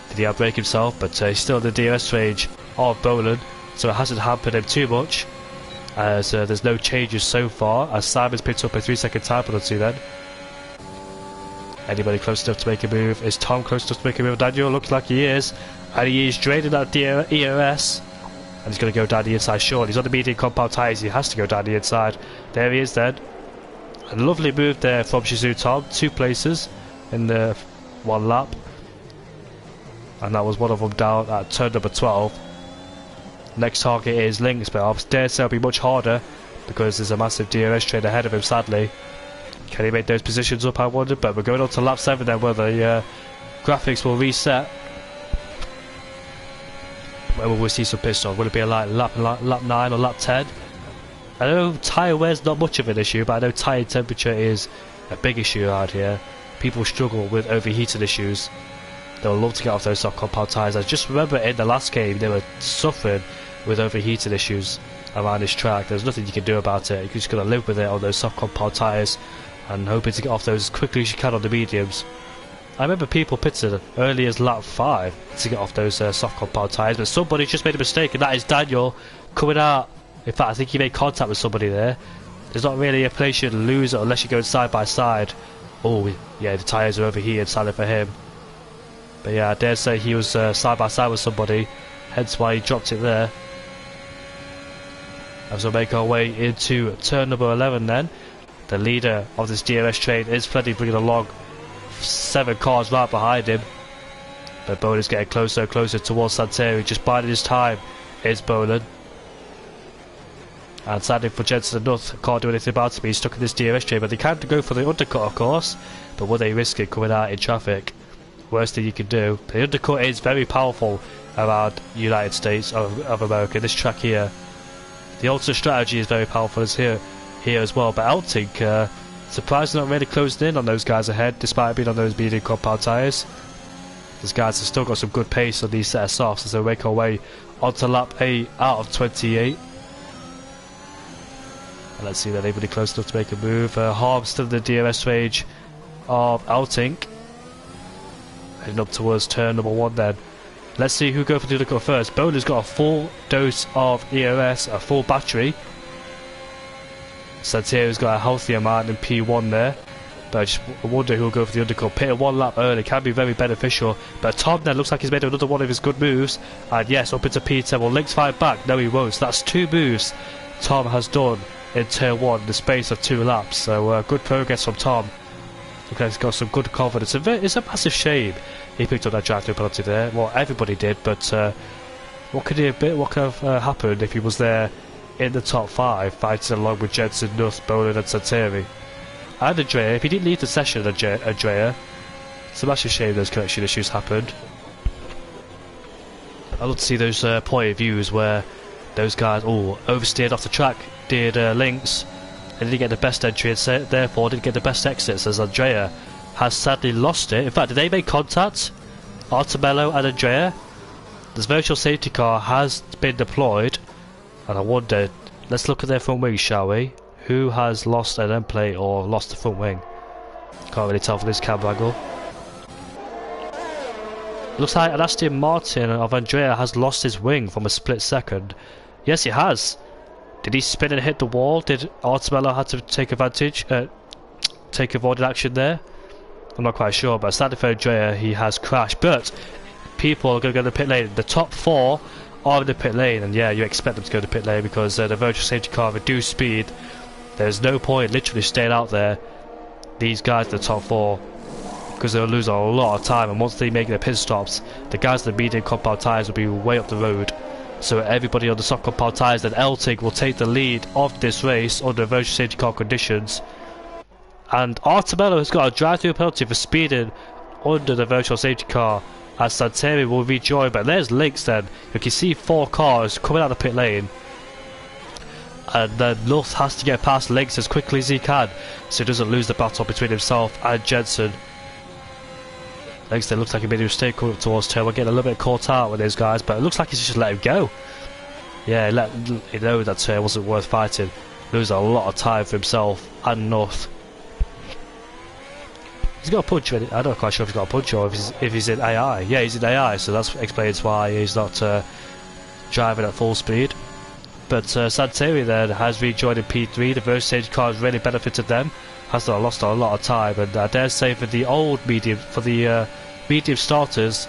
Did he outbrake himself? But he's still in the DRS range of Boland, so it hasn't hampered him too much, as there's no changes so far, as Simon's picked up a 3-second time penalty then. Anybody close enough to make a move? Is Tom close enough to make a move? Daniel looks like he is, and he is draining that ERS, and he's going to go down the inside short. He's on the medium compound tyres, he has to go down the inside. There he is then. A lovely move there from Shizu Tom, 2 places in the 1 lap, and that was one of them down at turn number 12. Next target is Lynx, but I dare say it'll be much harder because there's a massive DRS train ahead of him, sadly. Can he make those positions up, I wonder? But we're going on to lap 7 then, where the graphics will reset. Where will we see some pit stop? Will it be a lap 9 or lap 10? I know tyre wear's not much of an issue, but I know tyre temperature is a big issue around here. People struggle with overheating issues. They'll love to get off those soft compound tyres. I just remember in the last game they were suffering with overheating issues around this track. There's nothing you can do about it. You're just going to live with it on those soft compound tyres and hoping to get off those as quickly as you can on the mediums. I remember people pitted early as lap 5 to get off those soft compound tyres, but somebody just made a mistake, and that is Daniel coming out. In fact, I think he made contact with somebody there. There's not really a place you'd lose it unless you're going side by side. Oh, yeah, the tyres are overheated, sadly for him. But yeah, I dare say he was side by side with somebody, hence why he dropped it there. As we make our way into turn number 11 then, the leader of this DRS train is Freddy, bringing along 7 cars right behind him. But Boland's getting closer and closer towards Santeri, just biding his time is Boland. And sadly for Jensen and Nuth, can't do anything about it, he's stuck in this DRS train, but they can go for the undercut of course, but would they risk it coming out in traffic? Worst thing you can do. The undercut is very powerful around the United States of America, this track here. The alternate strategy is very powerful here as well, but Elting, surprisingly not really closing in on those guys ahead, despite being on those medium compound tyres. These guys have still got some good pace on these set of softs as they make our way onto lap 8 out of 28. And let's see if they're able to be close enough to make a move. Harm still in the DRS range of Elting. Heading up towards turn number 1 then. Let's see who goes for the undercut first. Boland's got a full dose of EOS, a full battery. Santeri's got a healthy amount in P1 there. But I just wonder who'll go for the undercut. Pitting 1 lap early can be very beneficial. But Tom then looks like he's made another one of his good moves. And yes, up into P10. Will Lynx fight back? No, he won't. So that's 2 moves Tom has done in turn 1 in the space of 2 laps. So good progress from Tom. Looks like he's got some good confidence. It's a massive shame he picked up that drive-through penalty there. Well, everybody did, but what could have happened if he was there in the top 5, fighting along with Jensen, Nuth, Boland and Santeri? And Andrea, if he didn't leave the session, Andrea, it's a massive shame those connection issues happened. I'd love to see those point of views where those guys oversteered off the track, did Lynx, and didn't get the best entry and therefore didn't get the best exits, as Andrea has sadly lost it. In fact, did they make contact? Artemello and Andrea? This virtual safety car has been deployed, and I wonder, let's look at their front wing, shall we? Who has lost an end plate or lost the front wing? Can't really tell from this camera angle. Looks like an Aston Martin of Andrea has lost his wing from a split second. Yes, it has. Did he spin and hit the wall? Did Artemello have to take advantage, take avoided action there? I'm not quite sure, but sadly for Andrea, he has crashed. But people are going to go to the pit lane. The top 4 are in the pit lane, and yeah, you expect them to go to the pit lane because the virtual safety car reduced speed. There's no point literally staying out there, these guys in the top 4, because they'll lose a lot of time, and once they make their pit stops, the guys in the medium compound tyres will be way up the road. So everybody on the soft compound tyres, then Elting will take the lead of this race under virtual safety car conditions. And Artemello has got a drive-through penalty for speeding under the virtual safety car, as Santeri will rejoin. But there's Lynx then. You can see 4 cars coming out of the pit lane, and then Nuth has to get past Lynx as quickly as he can so he doesn't lose the battle between himself and Jensen. Lynx then looks like he made a mistake coming up towards turn 1, getting a little bit caught out with those guys, but it looks like he's just let him go. Yeah, he knew that turn wasn't worth fighting. Lose a lot of time for himself and Nuth. He's got a punch. I'm not quite sure if he's got a punch or if he's in AI. Yeah, he's in AI, so that explains why he's not driving at full speed. But Santeri then has rejoined in P3. The virtual safety car has really benefited them. Has lost a lot of time, and I dare say for the medium starters,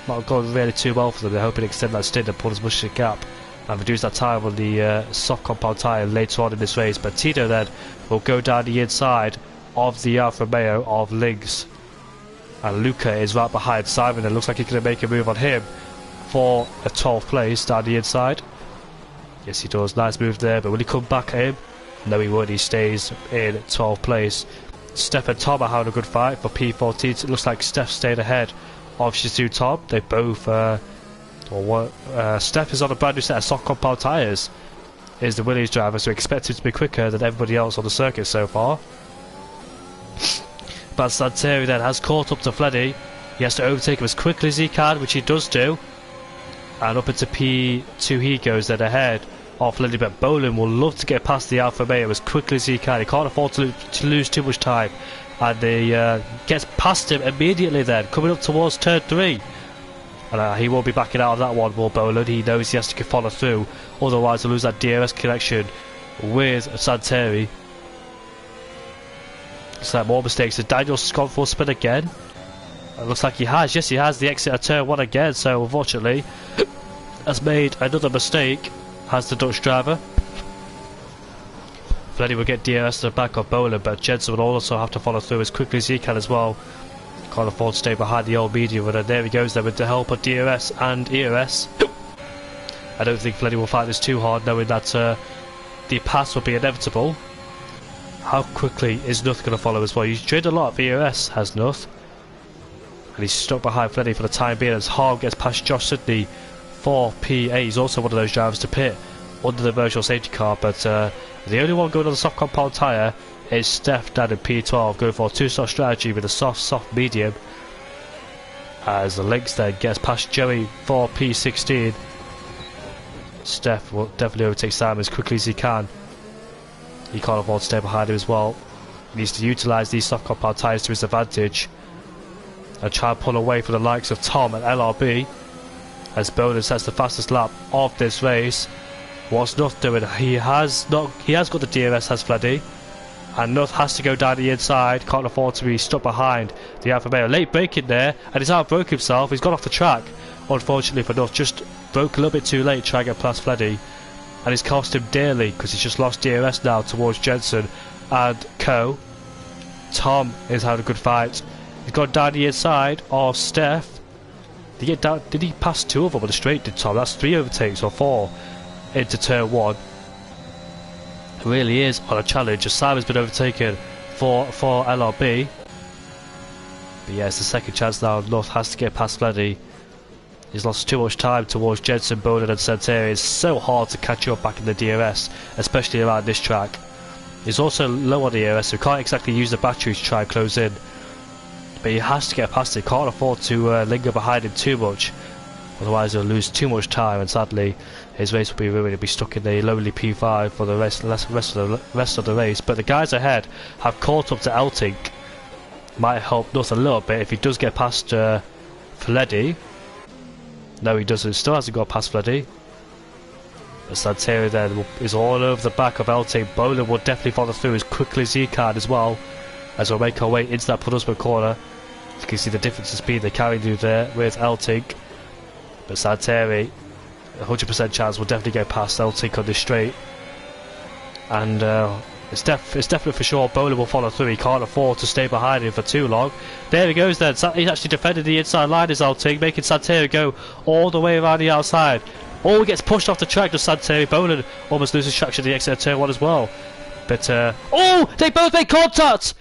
not gone really too well for them. They're hoping to extend that stint and pull as much as a gap and reduce that time on the soft compound tyre later on in this race. But Tito then will go down the inside of the Alfa Romeo of Lynx, and Luca is right behind Simon, and looks like he's going to make a move on him for a 12th place down the inside. Yes, he does. Nice move there, but will he come back at him? No, he won't. He stays in 12th place. Steph and Tom are having a good fight for P14. It looks like Steph stayed ahead of Shizu Tom. They both, Steph is on a brand new set of soft compound tyres. Is the Williams driver, so expect him to be quicker than everybody else on the circuit so far. But Santeri then has caught up to Fleddy. He has to overtake him as quickly as he can, which he does do. And up into P2 he goes then ahead of Fleddy, but Bolin will love to get past the Alfa Romeo as quickly as he can. He can't afford to lose too much time. And he gets past him immediately then, coming up towards turn 3. And he won't be backing out of that one, more Bolin. He knows he has to follow through, otherwise he'll lose that DRS connection with Santeri. So more mistakes. Has Daniel's gone for a spin again? It looks like he has. Yes, he has the exit of turn 1 again, so unfortunately has made another mistake, has the Dutch driver. Fleddy will get DRS to the back of Bolin, but Jensen will also have to follow through as quickly as he can as well. Can't afford to stay behind the old medium, and there he goes then with the help of DRS and ERS. I don't think Fleddy will fight this too hard, knowing that the pass will be inevitable. How quickly is Nuth going to follow as well? He's trained a lot of ERS, has Nuth. And he's stuck behind Fleddy for the time being as Harm gets past Josh Sidney for P8. He's also one of those drivers to pit under the virtual safety car, but the only one going on the soft compound tyre is Steph down in P12, going for a two-star strategy with a soft medium. As the Lynx then gets past Joey for P16. Steph will definitely overtake Sam as quickly as he can. He can't afford to stay behind him as well. He needs to utilise these soft compound tyres to his advantage and try and pull away from the likes of Tom and LRB as Bolin sets the fastest lap of this race. What's Nuth doing? He has got the DRS, has Fleddy, and Nuth has to go down the inside. Can't afford to be stuck behind the Alfa Romeo. Late braking there, and he's outbroke himself. He's gone off the track, unfortunately for Nuth. Just broke a little bit too late trying to get past Fleddy, and it's cost him dearly because he's just lost DRS now towards Jensen and Co. Tom is having a good fight. He's gone down the inside of Steph. Did he pass 2 of them on the straight, did Tom? That's 3 overtakes or 4 into turn 1. It really is on a challenge as Simon's been overtaken for LRB. But yeah, it's the second chance now. North has to get past Fleddy. He's lost too much time towards Jensen, Bolin and Santeri. It's so hard to catch up back in the DRS, especially around this track. He's also low on the DRS, so he can't exactly use the battery to try and close in. But he has to get past it. Can't afford to linger behind him too much, otherwise he'll lose too much time, and sadly his race will be ruined. He'll be stuck in the lonely P5 for the rest of the race. But the guys ahead have caught up to Eltink. Might help Nuth a little bit if he does get past Fleddy. No, he doesn't. Still hasn't got past Fleddy. But Santeri then is all over the back of Eltink. Bolin will definitely follow through as quickly as he can as well, as we'll make our way into that penultimate corner. You can see the difference in speed they're carrying through there with Eltink. But Santeri, 100% chance will definitely get past Eltink on this straight. And it's definitely for sure Bolin will follow through. He can't afford to stay behind him for too long. There he goes then. He's actually defended the inside line as Eltink, making Santeri go all the way around the outside. Oh, he gets pushed off the track to Santeri. Bolin almost loses traction at the exit of turn 1 as well. But, oh! They both make contact!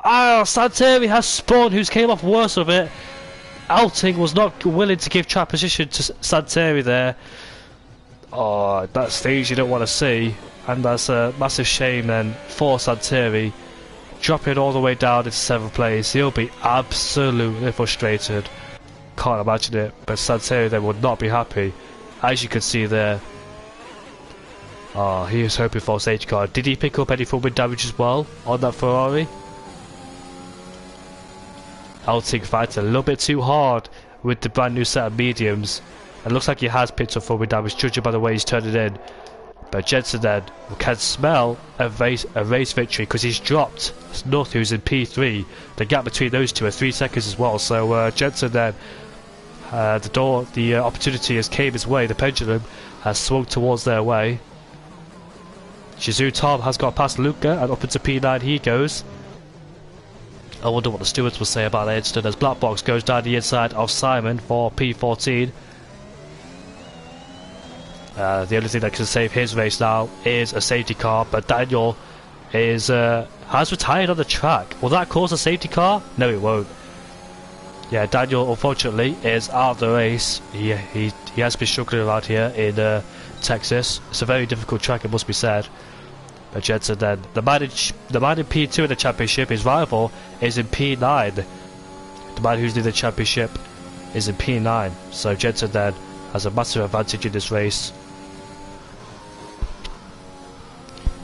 Santeri has spun, who's came off worse of it. Eltink was not willing to give track position to Santeri there. Oh, that's things you don't want to see. And that's a massive shame then for Santeri. Dropping all the way down into 7th place. He'll be absolutely frustrated. Can't imagine it. But Santeri then would not be happy. As you can see there. Oh, he was hoping for a safety car. Did he pick up any wind damage as well on that Ferrari? Eltink fights a little bit too hard with the brand new set of mediums. It looks like he has picked up wind damage, judging by the way he's turning in. But Jensen then can smell a race victory because he's dropped Nuth, who's in P3. The gap between those two are 3 seconds as well. So Jensen then, the opportunity has came his way. The pendulum has swung towards their way. Shizu Tom has got past Luca and up into P9 he goes. I wonder what the stewards will say about that incident as Black Box goes down the inside of Simon for P14. The only thing that can save his race now is a safety car, but Daniel is has retired on the track. Will that cause a safety car? No, it won't. Yeah, Daniel unfortunately is out of the race. He has been struggling around here in Texas. It's a very difficult track, it must be said. But Jensen then, the man in P2 in the championship, his rival is in P9. The man who's in the championship is in P9. So Jensen then has a massive advantage in this race.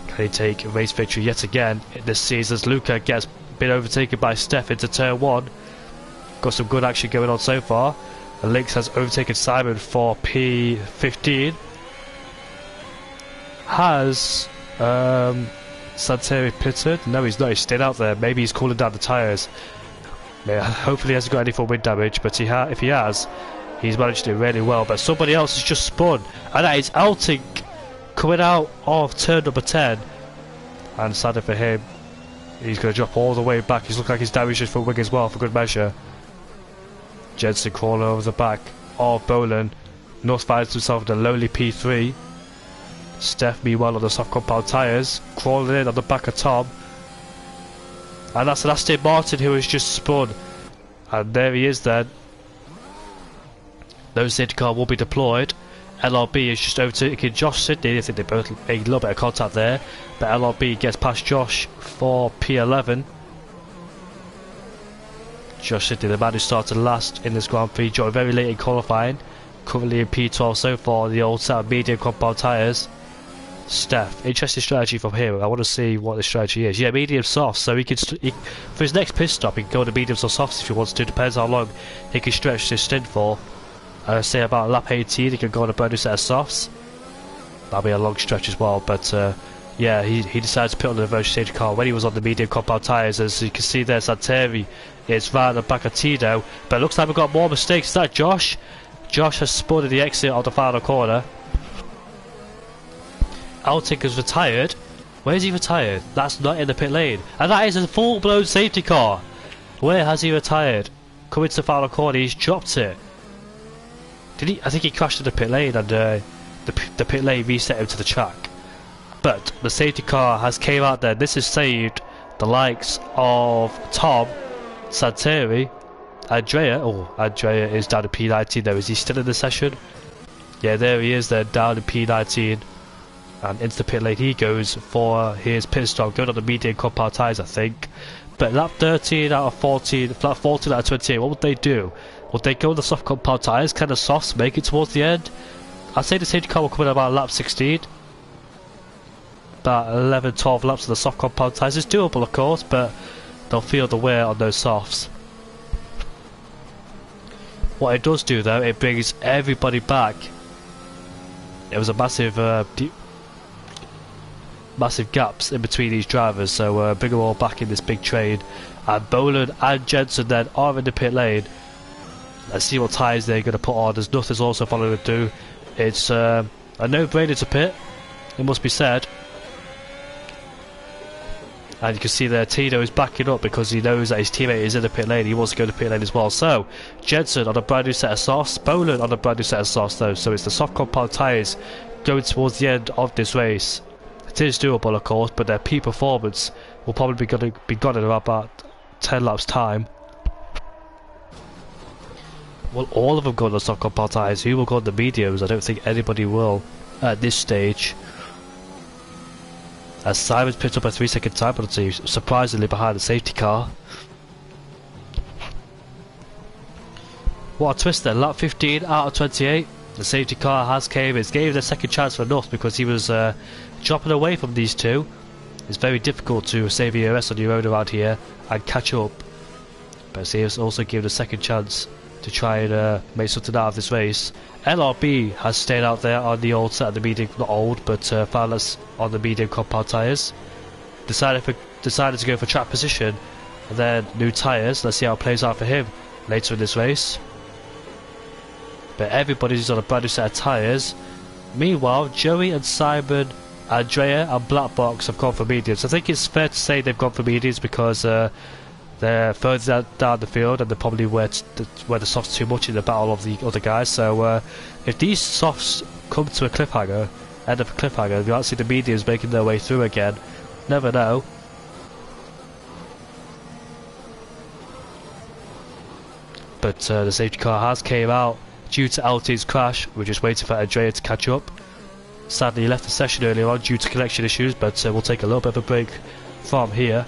Can he take race victory yet again in this season as Luca gets been overtaken by Steph into turn 1. Got some good action going on so far. And Lynx has overtaken Simon for P15. Has Santeri pitted? No, he's not. He's stayed out there. Maybe he's cooling down the tyres. Hopefully he hasn't got any for wind damage, but if he has, he's managed to do really well. But somebody else has just spun, and that is Elting coming out of turn number 10. And sadly for him, he's going to drop all the way back. He's looking like he's damaged his front wing as well, for good measure. Jensen crawling over the back of Bolan. North finds himself in a lowly P3. Steph meanwhile on the soft compound tyres, crawling in on the back of Tom. And that's an Aston Martin who has just spun. And there he is then. No safety car will be deployed. LRB is just overtaking Josh Sidney. I think they both make a little bit of contact there. But LRB gets past Josh for P11. Josh Sidney, the man who started last in this Grand Prix, joined very late in qualifying. Currently in P12 so far, the old set of medium compound tyres. Steph, interesting strategy from him. I want to see what the strategy is. Yeah, medium softs, so he can for his next pit stop he can go to mediums or softs if he wants to. Depends how long he can stretch this stint for. Say about lap 18 he can go on a brand new set of softs. That'll be a long stretch as well, but yeah, he decided to put on the reverse safety car when he was on the medium compound tyres. As you can see there, Santeri is right at the back of Tino, but it looks like we've got more mistakes. Is that Josh? Josh has spun at the exit of the final corner. Elting has retired. Where is he retired? That's not in the pit lane. And that is a full-blown safety car. Where has he retired? Coming to the final corner, he's dropped it. Did he? I think he crashed in the pit lane and the pit lane reset him to the track. But the safety car has came out there. This has saved the likes of Tom, Santeri, Andrea. Oh, Andrea is down to P19 though. Is he still in the session? Yeah, there he is there, down to P19. And into the pit lane he goes for his pit stop, going on the medium compound tyres I think. But lap 13 out of 14, lap 14 out of 28, what would they do? Would they go on the soft compound tyres? Can the softs make it towards the end? I'd say the safety car will come in about lap 16. About 11-12 laps of the soft compound tyres. It's doable of course, but they'll feel the wear on those softs. What it does do though, it brings everybody back. It was a massive massive gaps in between these drivers, so bring them all back in this big train. And Bolan and Jensen then are in the pit lane. Let's see what tyres they're going to put on. There's nothing's also following through. It's a no-brainer to pit, it must be said. And you can see there Tino is backing up because he knows that his teammate is in the pit lane. He wants to go to the pit lane as well. So Jensen on a brand new set of softs, Bolan on a brand new set of softs though. So it's the soft compound tyres going towards the end of this race. It is doable of course, but their peak performance will probably be gone in about 10 laps time. Well, all of them go on the soft compound tyres. Who will go on the mediums? I don't think anybody will at this stage. As Simon's picked up a 3-second time penalty, surprisingly behind the safety car. What a twist then, lap 15 out of 28. The safety car has came. It's gave the second chance for North because he was dropping away from these two. It's very difficult to save ERS on your own around here and catch up. But he has also given a second chance to try and make something out of this race. LRB has stayed out there on the old set of the medium, not old, but found us on the medium compound tyres. Decided to go for track position and then new tyres. Let's see how it plays out for him later in this race. But everybody's on a brand new set of tyres. Meanwhile, Joey and Simon, Andrea and Black Box have gone for mediums. I think it's fair to say they've gone for mediums because They're further down the field, and they're probably where the softs too much in the battle of the other guys. So if these softs come to a cliffhanger, end of a cliffhanger, we might see the mediums making their way through again. Never know. But the safety car has came out due to LT's crash. We're just waiting for Andrea to catch up. Sadly, he left the session earlier on due to connection issues, but we'll take a little bit of a break from here.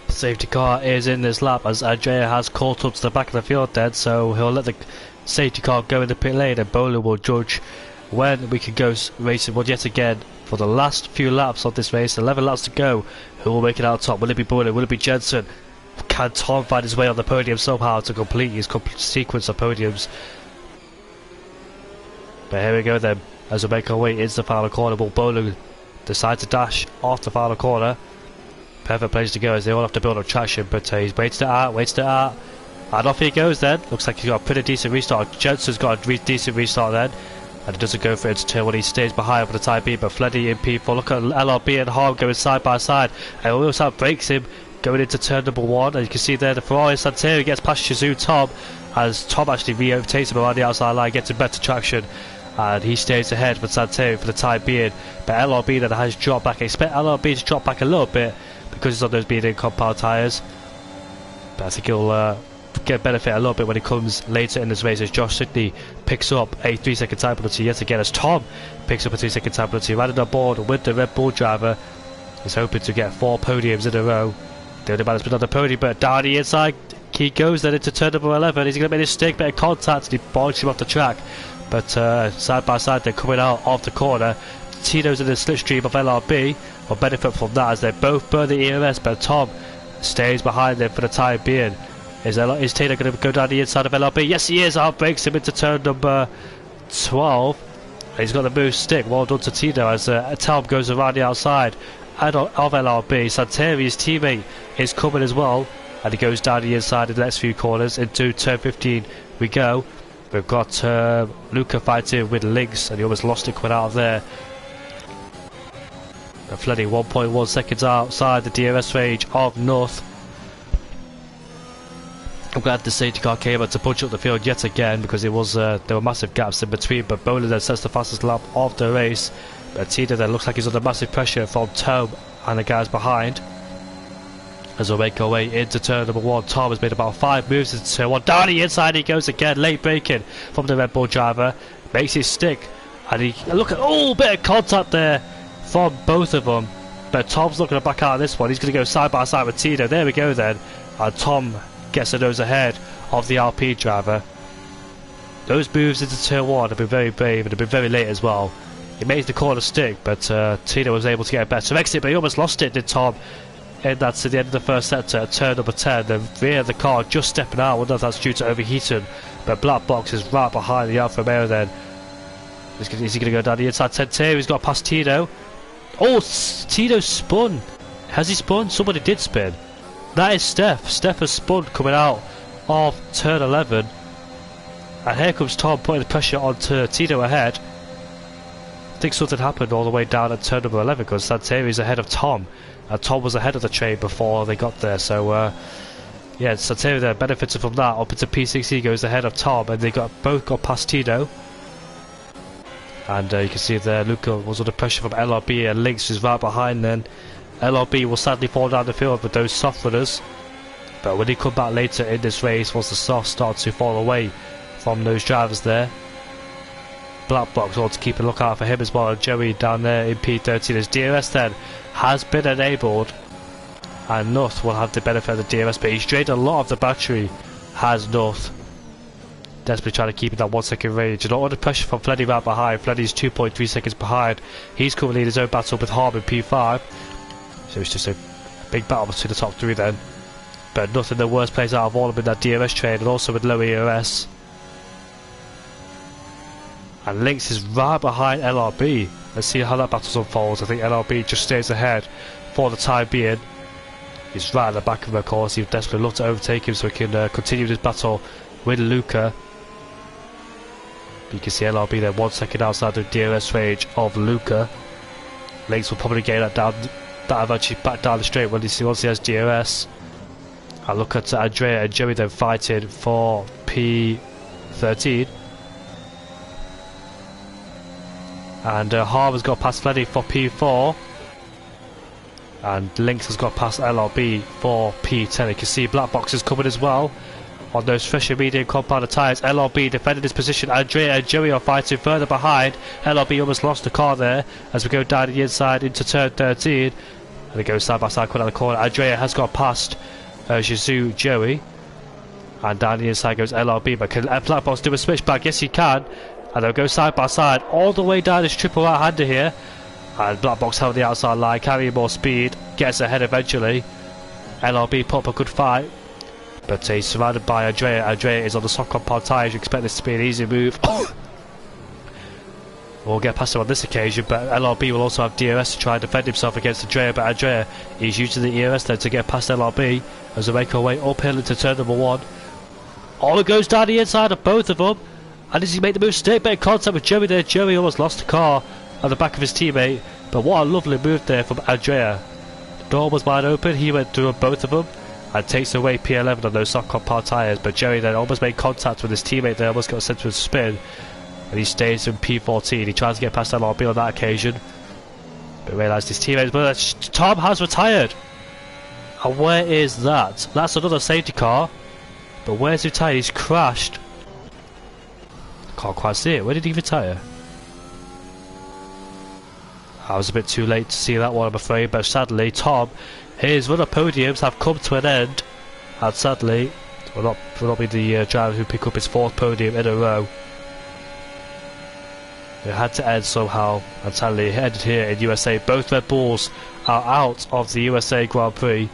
Safety car is in this lap as Andrea has caught up to the back of the field then, so he'll let the safety car go in the pit lane and Bowler will judge when we can go racing once yet again for the last few laps of this race. 11 laps to go. Who will make it out top? Will it be Bowler? Will it be Jensen? Can Tom find his way on the podium somehow to complete his sequence of podiums? But here we go then, as we make our way into the final corner. Will Bowler decide to dash off the final corner? Perfect place to go as they all have to build up traction, but he's waited it out, and off he goes then. Looks like he's got a pretty decent restart. Jensen's got a decent restart then, and it doesn't go for it to turn when he stays behind for the time being, but Fleddy in P4. Look at LRB and Harm going side by side, and Wilson breaks him going into turn number 1, and you can see there the Ferrari Santeri gets past Shizou Tom, as Tom actually re-overtakes him around the outside line, gets a better traction, and he stays ahead for Santeri for the time being. But LRB then has dropped back. I expect LRB to drop back a little bit because he's on those being in compound tyres, but I think he'll get benefit a little bit when it comes later in this race as Josh Sidney picks up a 3-second time penalty yet again, as Tom picks up a 3-second time penalty. Riding on board with the Red Bull driver, is hoping to get 4 podiums in a row. The only man that's been on the podium, but down the inside he goes then into turn number 11. He's going to make this stick, bit of contact, and he bounces him off the track. But side by side they're coming out of the corner. Tito's in the slipstream of LRB will benefit from that as they both burn the EMS, but Tom stays behind them for the time being. Is Tito going to go down the inside of LRB? Yes he is. Breaks him into turn number 12. He's got the move stick. Well done to Tito as Tom goes around the outside of LRB. Santeri's teammate is coming as well, and he goes down the inside in the next few corners. Into turn 15 we go. We've got Luca fighting with Lynx, and he almost lost it coming out of there. And Fleddy 1.1 seconds outside the DRS range of North. I'm glad the safety car came out to punch up the field yet again, because it was there were massive gaps in between. But Bowler then sets the fastest lap of the race. But Tito then looks like he's under massive pressure from Tom and the guys behind. As we make our way into turn number 1, Tom has made about 5 moves into turn 1. Down the inside he goes again, late braking from the Red Bull driver. Makes his stick, and he look at bit of contact there from both of them. But Tom's not going to back out of this one. He's going to go side by side with Tito. There we go then. And Tom gets a nose ahead of the RP driver. Those moves into turn 1 have been very brave and have been very late as well. He made the corner stick, but Tito was able to get a better exit, but he almost lost it, did Tom? And that's at the end of the first sector at turn number 10. The rear of the car just stepping out. I wonder if that's due to overheating. But Black Box is right behind the Alfa Romeo then. Is he going to go down the inside 10 tier? He's got past Tito. Oh, Tito spun. Has he spun? Somebody did spin. That is Steph. Steph has spun coming out of turn 11. And here comes Tom putting the pressure onto Tito ahead. I think something happened all the way down at turn number 11, because Santeri is ahead of Tom. And Tom was ahead of the train before they got there, so yeah, Santeri there benefited from that. Up into P6, goes ahead of Tom, and they both got past Tito. And you can see there Luca was under pressure from LRB, and Lynx is right behind then. LRB will sadly fall down the field with those soft runners, but when he come back later in this race, once the soft start to fall away from those drivers there, Black Box ought to keep a lookout for him as well. And Joey down there in P13. His DRS then has been enabled, and North will have the benefit of the DRS, but he's drained a lot of the battery, has North. Desperately trying to keep in that 1 second range. And under pressure from Fleddy right behind. Fleddy's 2.3 seconds behind. He's currently in his own battle with Harm in P5. So it's just a big battle between the top 3 then. But nothing the worst plays out of all of them in that DRS train, and also with low ERS. And Lynx is right behind LRB. Let's see how that battle unfolds. I think LRB just stays ahead for the time being. He's right at the back of him, of course. He'd desperately love to overtake him so he can continue this battle with Luca. But you can see LRB there 1 second outside the DRS range of Luca. Lynx will probably get that down, that eventually back down the straight once he has DRS. And look at Andrea and Joey then fighting for P13. And Harv has got past Fleddy for P4. And Lynx has got past LRB for P10. You can see Black Box is coming as well on those fresher medium compounder tyres. LRB defending his position. Andrea and Joey are fighting further behind. LRB almost lost the car there as we go down the inside into turn 13. And they go side by side, coming out the corner. Andrea has got past Jizu Joey. And down the inside goes LRB. But can Black Box do a switchback? Yes, he can. And they'll go side by side all the way down this triple right-hander here. And Black Box held the outside line, carrying more speed, gets ahead eventually. LRB put up a good fight, but he's surrounded by Andrea. Andrea is on the soft compound tyres. You expect this to be an easy move. We'll get past him on this occasion, but LRB will also have DRS to try and defend himself against Andrea. But Andrea is using the ERS then to get past LRB as they make our way uphill into turn number 1. All it goes down the inside of both of them. And does he make the move? Straight bit of contact with Joey there. Joey almost lost the car at the back of his teammate. But what a lovely move there from Andrea. The door was wide open. He went through both of them and takes away P11 on those soft compound tyres. But Joey then almost made contact with his teammate there. Almost got sent to a spin. And he stays in P14. He tries to get past LRB on that occasion, but realised his teammates. But Tom has retired. And where is that? That's another safety car. But where's he retired? He's crashed. Can't quite see it. Where did he retire? I was a bit too late to see that one, I'm afraid, but sadly Tom, his run of podiums have come to an end, and sadly will not be the driver who pick up his 4th podium in a row. It had to end somehow, and sadly it ended here in USA. Both Red Bulls are out of the USA Grand Prix.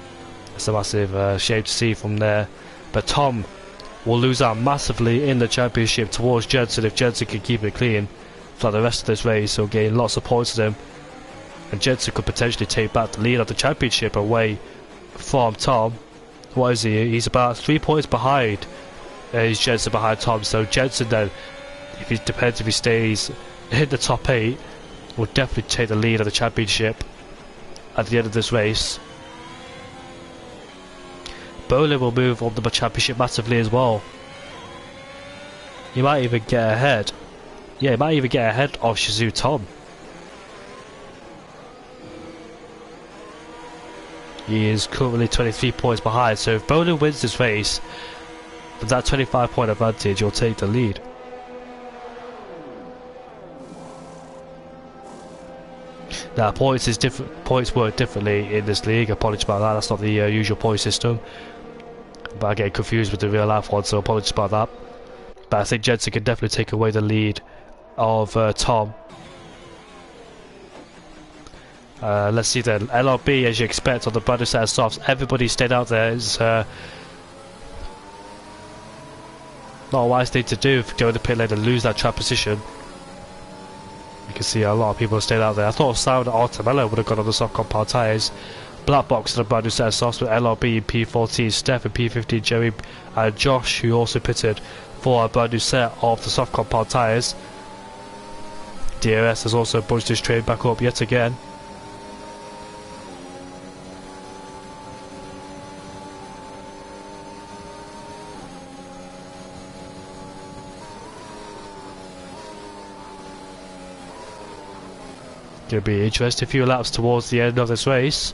It's a massive shame to see from there, but Tom will lose out massively in the championship towards Jensen if Jensen can keep it clean. for the rest of this race. He'll gain lots of points with him, and Jensen could potentially take back the lead of the championship away from Tom. What is he? He's about 3 points behind. He's Jensen behind Tom. So Jensen then, if he depends if he stays in the top 8, will definitely take the lead of the championship at the end of this race. Bolin will move on the championship massively as well. He might even get ahead. Yeah, he might even get ahead of Shizu Tom. He is currently 23 points behind, so if Bolin wins this race, with that 25 point advantage, he'll take the lead. Now, points work differently in this league. Apologies about that. That's not the usual point system. But I get confused with the real life one, so apologies about that. But I think Jensen can definitely take away the lead of Tom. Let's see then. LRB, as you expect, on the brand new set of softs. Everybody stayed out there. It's not a wise thing to do if you go to the pit lane and lose that track position. You can see a lot of people stayed out there. I thought Sound Artemello would have gone on the soft compound tyres. Black Box and a brand new set of softs with LRB and P14, Steph and P15, Jerry and Josh, who also pitted for a brand new set of the soft compound tyres. DRS has also bunched his train back up yet again. Gonna be interesting few laps towards the end of this race.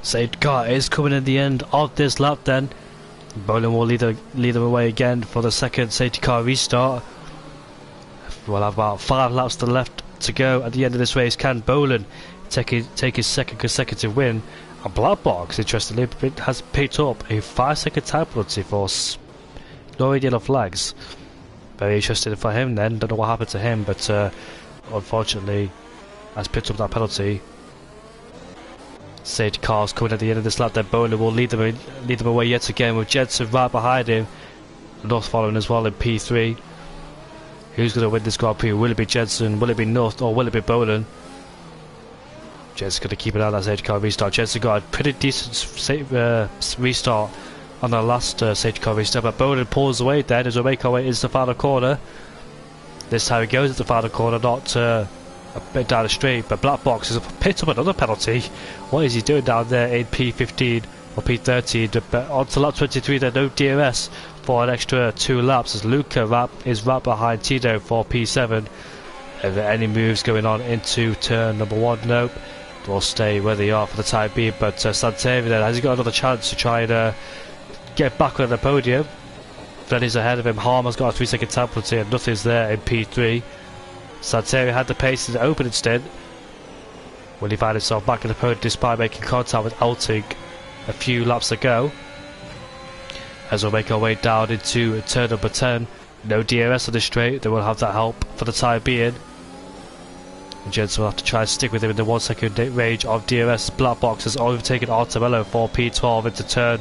Safety car is coming in the end of this lap then. Bolin will lead them away again for the second safety car restart. We'll have about 5 laps left to go at the end of this race. Can Bolin take his second consecutive win? And Black Box, interestingly, has picked up a 5-second time penalty for ignoring yellow flags. Very interesting for him then. Don't know what happened to him, but unfortunately has picked up that penalty. Safety cars coming at the end of this lap, then Bolin will lead them away yet again with Jensen right behind him. North following as well in P3. Who's going to win this Grand Prix? Will it be Jensen? Will it be North? Or will it be Bolan? Jensen's going to keep an eye on that safety car restart. Jensen got a pretty decent restart on the last safety car restart, but Bolan pulls away then as we make our way into the final corner. This time he goes into the final corner, not a bit down the straight, but Black Box has picked up another penalty. What is he doing down there in P15 or P13? But on to lap 23 there, no DRS for an extra 2 laps as Luca is right behind Tito for P7. Are there any moves going on into turn number 1? Nope. They'll stay where they are for the time being, but Santeri then, has he got another chance to try and get back on the podium? Fletty's ahead of him. Harmer's got a 3-second time penalty and nothing's there in P3. Santeri had the pace in the opening stint. Will he find himself back in the podium despite making contact with Alting a few laps ago? As we'll make our way down into turn number 10. No DRS on the straight, they will have that help for the time being. Jensen will have to try and stick with him in the 1 second range of DRS. Black Box has overtaken Artemello for P12 into turn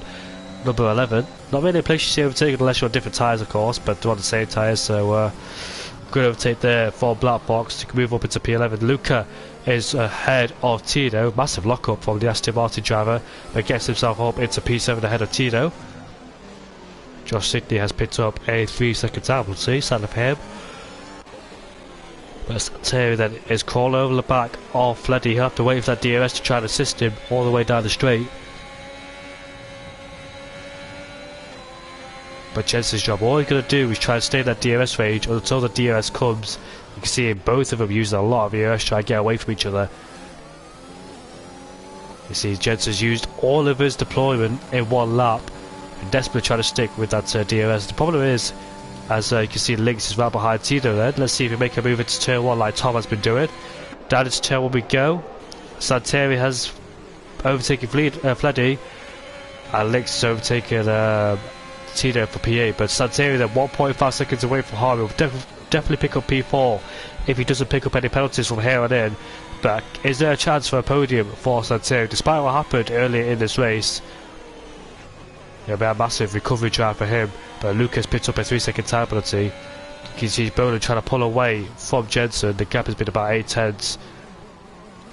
number 11. Not really a place you see overtaken unless you're on different tyres, of course, but they're on the same tyres, so good overtake there for Black Box to move up into P11. Luca is ahead of Tito. Massive lock-up from the Aston Martin driver, but gets himself up into P7 ahead of Tito. Josh Sidney has picked up a 3-second time penalty, sadly for him. But Santeri then is crawling over the back of Fleddy. He'll have to wait for that DRS to try and assist him all the way down the straight. But Jensen's job, all he's going to do is try and stay in that DRS range until the DRS comes. You can see both of them using a lot of DRS to try and get away from each other. You see Jensen's used all of his deployment in 1 lap and desperately trying to stick with that DRS. The problem is, as you can see, Lynx is right behind Tito then. Let's see if we make a move into turn 1 like Tom has been doing. Down into turn 1 we go. Santeri has overtaken Fleddy, and Lynx has overtaken Tito for P8, but Santeri then 1.5 seconds away from Harvey. Will definitely pick up P4 if he doesn't pick up any penalties from here on in. But is there a chance for a podium for Santeri despite what happened earlier in this race? It'll be a massive recovery drive for him, but Lucas picked up a 3-second time penalty. You can see Bolan trying to pull away from Jensen. The gap has been about 8 tenths.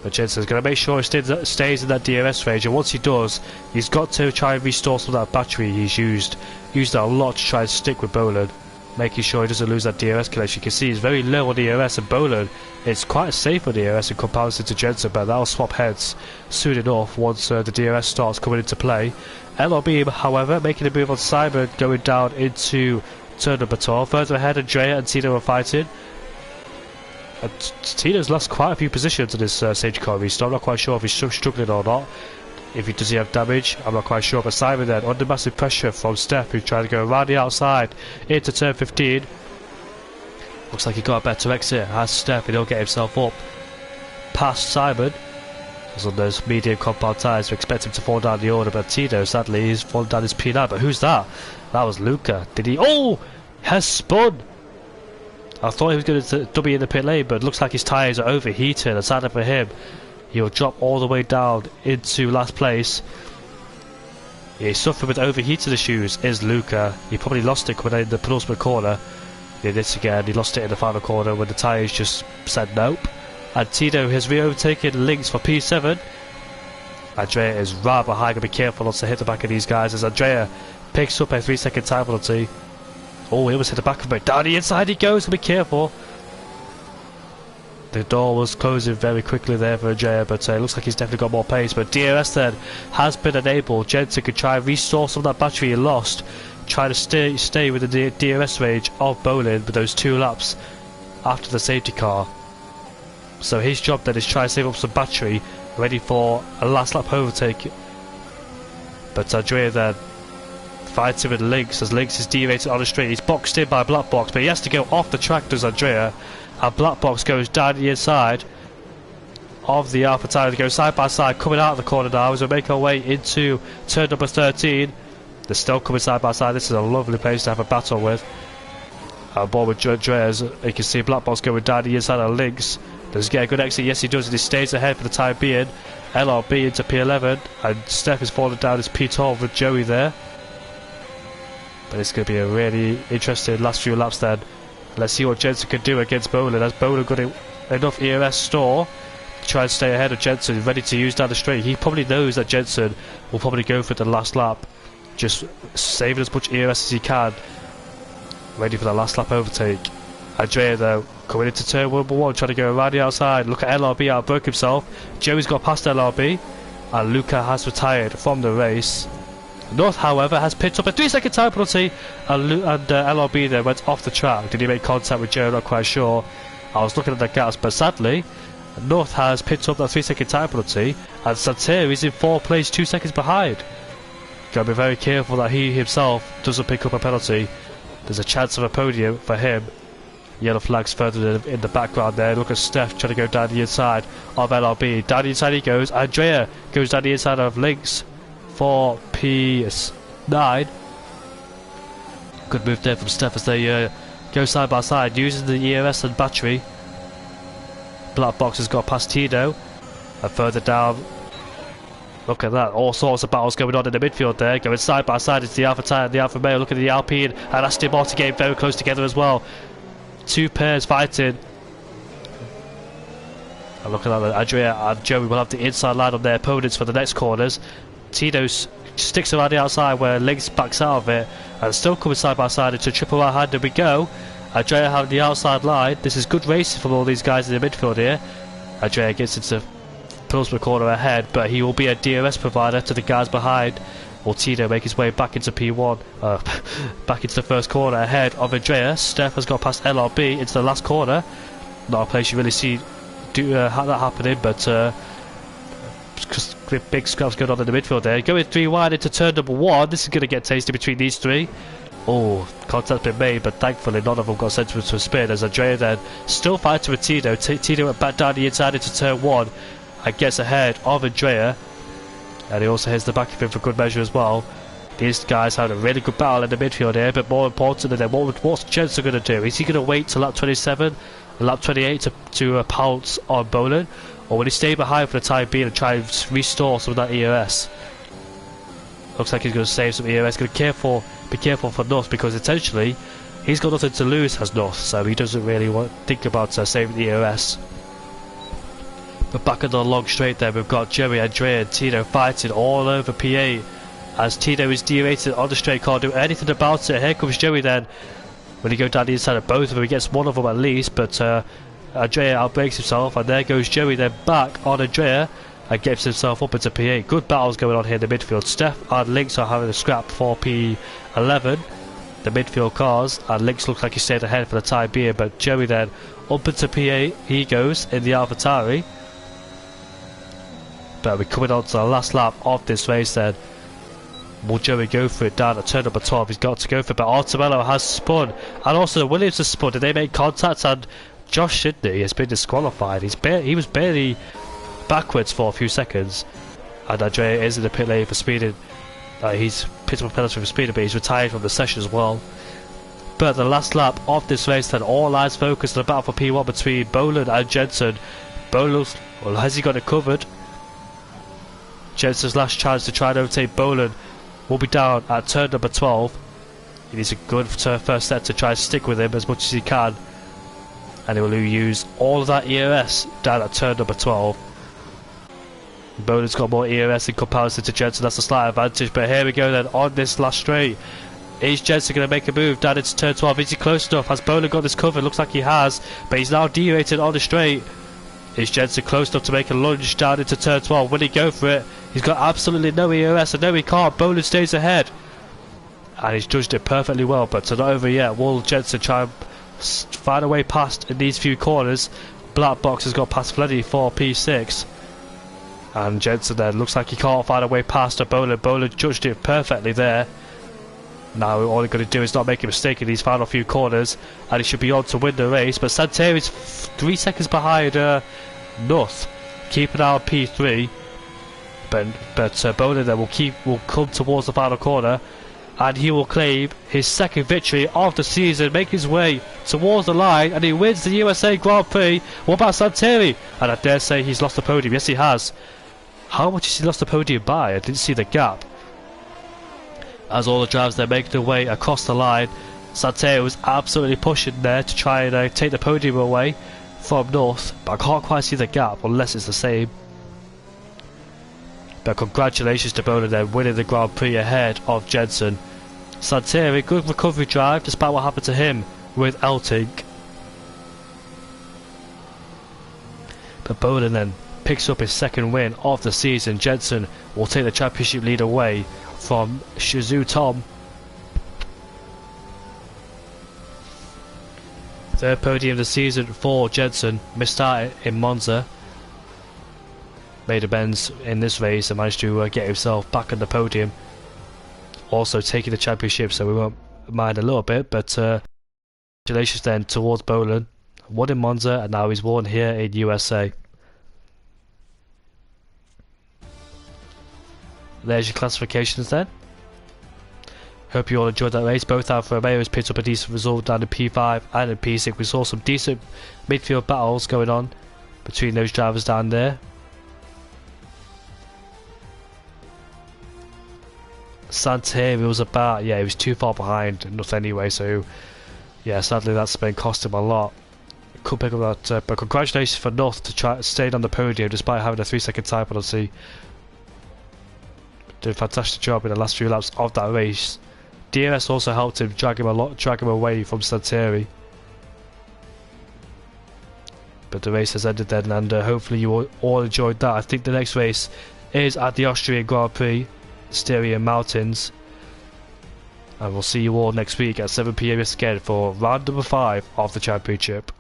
But Jensen's going to make sure he stays in that DRS range, and once he does, he's got to try and restore some of that battery he's used that a lot to try and stick with Bolan, making sure he doesn't lose that DRS connection. You can see he's very low on DRS, and Bolan is quite safe on DRS in comparison to Jensen, but that'll swap heads soon enough once the DRS starts coming into play. LRB, however, making a move on Simon, going down into turn number 12. Further ahead, Andrea and Tito are fighting. And Tito's lost quite a few positions in this safety car restart. I'm not quite sure if he's struggling or not. Does he have damage? I'm not quite sure. But Simon then, under massive pressure from Steph, who's trying to go around the outside into turn 15. Looks like he got a better exit as Steph, and he'll get himself up past Simon. As on those medium compound tyres, we expect him to fall down the order, but Tito, sadly, he's fallen down his P9. But who's that? That was Luca. Did he? Oh! Has spun! I thought he was going to W in the pit lane, but it looks like his tyres are overheating, and sadly for him, he'll drop all the way down into last place. He suffered with overheating issues, is Luca. He probably lost it coming in the penultimate corner. He did this again, he lost it in the final corner when the tyres just said nope. And Tito has re-overtaken Lynx for P7. Andrea is right behind, and be careful not to hit the back of these guys as Andrea picks up a 3-second time penalty. Oh, he almost hit the back of it. Down the inside he goes, so be careful. The door was closing very quickly there for Andrea, but it looks like he's definitely got more pace. But DRS then has been enabled. Jensen could try and restore some of that battery he lost. Try to stay with the DRS range of Bolan with those 2 laps after the safety car. So his job then is try to save up some battery, ready for a last lap overtake. But Andrea then fights him with Lynx as Lynx is derated on the straight. He's boxed in by Black Box, but he has to go off the track, does Andrea. And Black Box goes down the inside of the Alpha Tower. They go side by side, coming out of the corner now as we make our way into turn number 13. They're still coming side by side. This is a lovely place to have a battle with. And ball with Andreas. You can see Black Box going down the inside of Lynx. Does he get a good exit? Yes, he does, and he stays ahead for the time being. LRB into P11, and Steph is falling down as P12 with Joey there. But it's going to be a really interesting last few laps then. Let's see what Jensen can do against Boland. Has Boland got enough EOS store to try and stay ahead of Jensen, ready to use down the straight? He probably knows that Jensen will probably go for the last lap, just saving as much EOS as he can, ready for the last lap overtake. Andrea though, coming into turn number 1, trying to go around the outside. Look at LRB outbroke himself. Joey's got past LRB, and Luca has retired from the race. North, however, has picked up a 3-second time penalty, and LRB then went off the track. Did he make contact with Joe? I'm not quite sure. I was looking at the gaps, but sadly, North has picked up that 3-second time penalty, and Santerre is in 4th place, 2 seconds behind. Gotta be very careful that he himself doesn't pick up a penalty. There's a chance of a podium for him. Yellow flags further in the background there. Look at Steph trying to go down the inside of LRB. Down the inside he goes. Andrea goes down the inside of Lynx for P9. Good move there from Steph as they go side by side using the EOS and battery. Black Box has got past Tito, and further down, look at that, all sorts of battles going on in the midfield there, going side by side. It's the Alpha Tire and the Alpha Male. Look at the Alpine and Aston Martin getting very close together as well. Two pairs fighting, and look at that, Andrea and Joey will have the inside line on their opponents for the next corners. Tito sticks around the outside where Lynx backs out of it, and still coming side by side into triple right hand. There we go. Andrea having the outside line. This is good racing from all these guys in the midfield here. Andrea gets into Pillsbury corner ahead, but he will be a DRS provider to the guys behind. Will Tito make his way back into P1, back into the first corner ahead of Andrea. Steph has got past LRB into the last corner. Not a place you really see that happening, but big scraps going on in the midfield there. Going 3 wide into turn number 1. This is going to get tasty between these 3. Oh, contact's been made, but thankfully none of them got sent to a spin, as Andrea then still fighting with Tito. Tito went back down the inside into turn 1 and gets ahead of Andrea, and he also hits the back of him for good measure as well. These guys had a really good battle in the midfield here, but more importantly then, what's Jensen going to do? Is he going to wait till lap 27 and lap 28 to pounce on Boland, or will he stay behind for the time being and try and restore some of that EOS? Looks like he's going to save some EOS. Going to be careful for North, because essentially he's got nothing to lose as North, so he doesn't really think about saving the EOS. But back on the long straight there, we've got Joey, Andrea and Tito fighting all over P8, as Tito is derated on the straight, can't do anything about it. Here comes Joey then. When he goes down the inside of both of them, he gets one of them at least, but Andrea outbreaks himself, and there goes Joey then back on Andrea and gets himself up into P8. Good battles going on here in the midfield. Steph and Lynx are having a scrap for P11, the midfield cars, and Lynx looks like he stayed ahead for the time being, but Joey then up into P8 he goes in the AlphaTauri. But we're coming on to the last lap of this race then. Will Joey go for it down at turn number 12? He's got to go for it, but Artemello has spun, and also Williams has spun. Did they make contact? And Josh Sidney has been disqualified. He was barely backwards for a few seconds, and Andrea is in the pit lane for speeding. He's picked up a penalty for speeding, but he's retired from the session as well. But the last lap of this race then, all eyes focused on the battle for P1 between Boland and Jensen. Boland, well, has he got it covered? Jensen's last chance to try and overtake Boland will be down at turn number 12. He needs a good first set to try and stick with him as much as he can, and he will use all of that EOS down at turn number 12. Boland's got more EOS in comparison to Jensen, that's a slight advantage, but here we go then on this last straight. Is Jensen going to make a move down into turn 12? Is he close enough? Has Boland got this covered? Looks like he has, but he's now derated on the straight. Is Jensen close enough to make a lunge down into turn 12? Will he go for it? He's got absolutely no EOS, and no he can't. Boland stays ahead, and he's judged it perfectly well, but it's not over yet. Will Jensen try and find a way past in these few corners? Black Box has got past Fleddy for P6, and Jensen then looks like he can't find a way past Boland. Boland judged it perfectly there. Now all he's got to do is not make a mistake in these final few corners, and he should be on to win the race. But Santerre is 3 seconds behind North, keeping our P3. But Boland then will come towards the final corner, and he will claim his second victory of the season, make his way towards the line, and he wins the USA Grand Prix. What about Santerre? And I dare say he's lost the podium. Yes, he has. How much has he lost the podium by? I didn't see the gap. As all the drivers they're making their way across the line, Santeri was absolutely pushing there to try and take the podium away from North, but I can't quite see the gap unless it's the same. But congratulations to Bolan then, winning the Grand Prix ahead of Jensen. Santeri, good recovery drive despite what happened to him with Elting. But Bolan then picks up his second win of the season. Jensen will take the championship lead away from Shizu Tom. Third podium of the season for Jensen. Missed out in Monza. Made amends in this race and managed to get himself back on the podium. Also taking the championship, so we won't mind a little bit, but congratulations then towards Bolan. Won in Monza and now he's won here in USA. There's your classifications then. Hope you all enjoyed that race. Both Alfa Romeos picked up a decent result down in P5 and in P6. We saw some decent midfield battles going on between those drivers down there. Santeri was about, yeah, he was too far behind enough anyway, so yeah, sadly that's been costing him a lot. Could pick up that, but congratulations for North to try staying on the podium despite having a 3-second time penalty. Did a fantastic job in the last few laps of that race. DRS also helped him drag him away from Santeri. But the race has ended then, and hopefully you all enjoyed that. I think the next race is at the Austrian Grand Prix, Styrian Mountains. And we'll see you all next week at 7 PM again for round number 5 of the championship.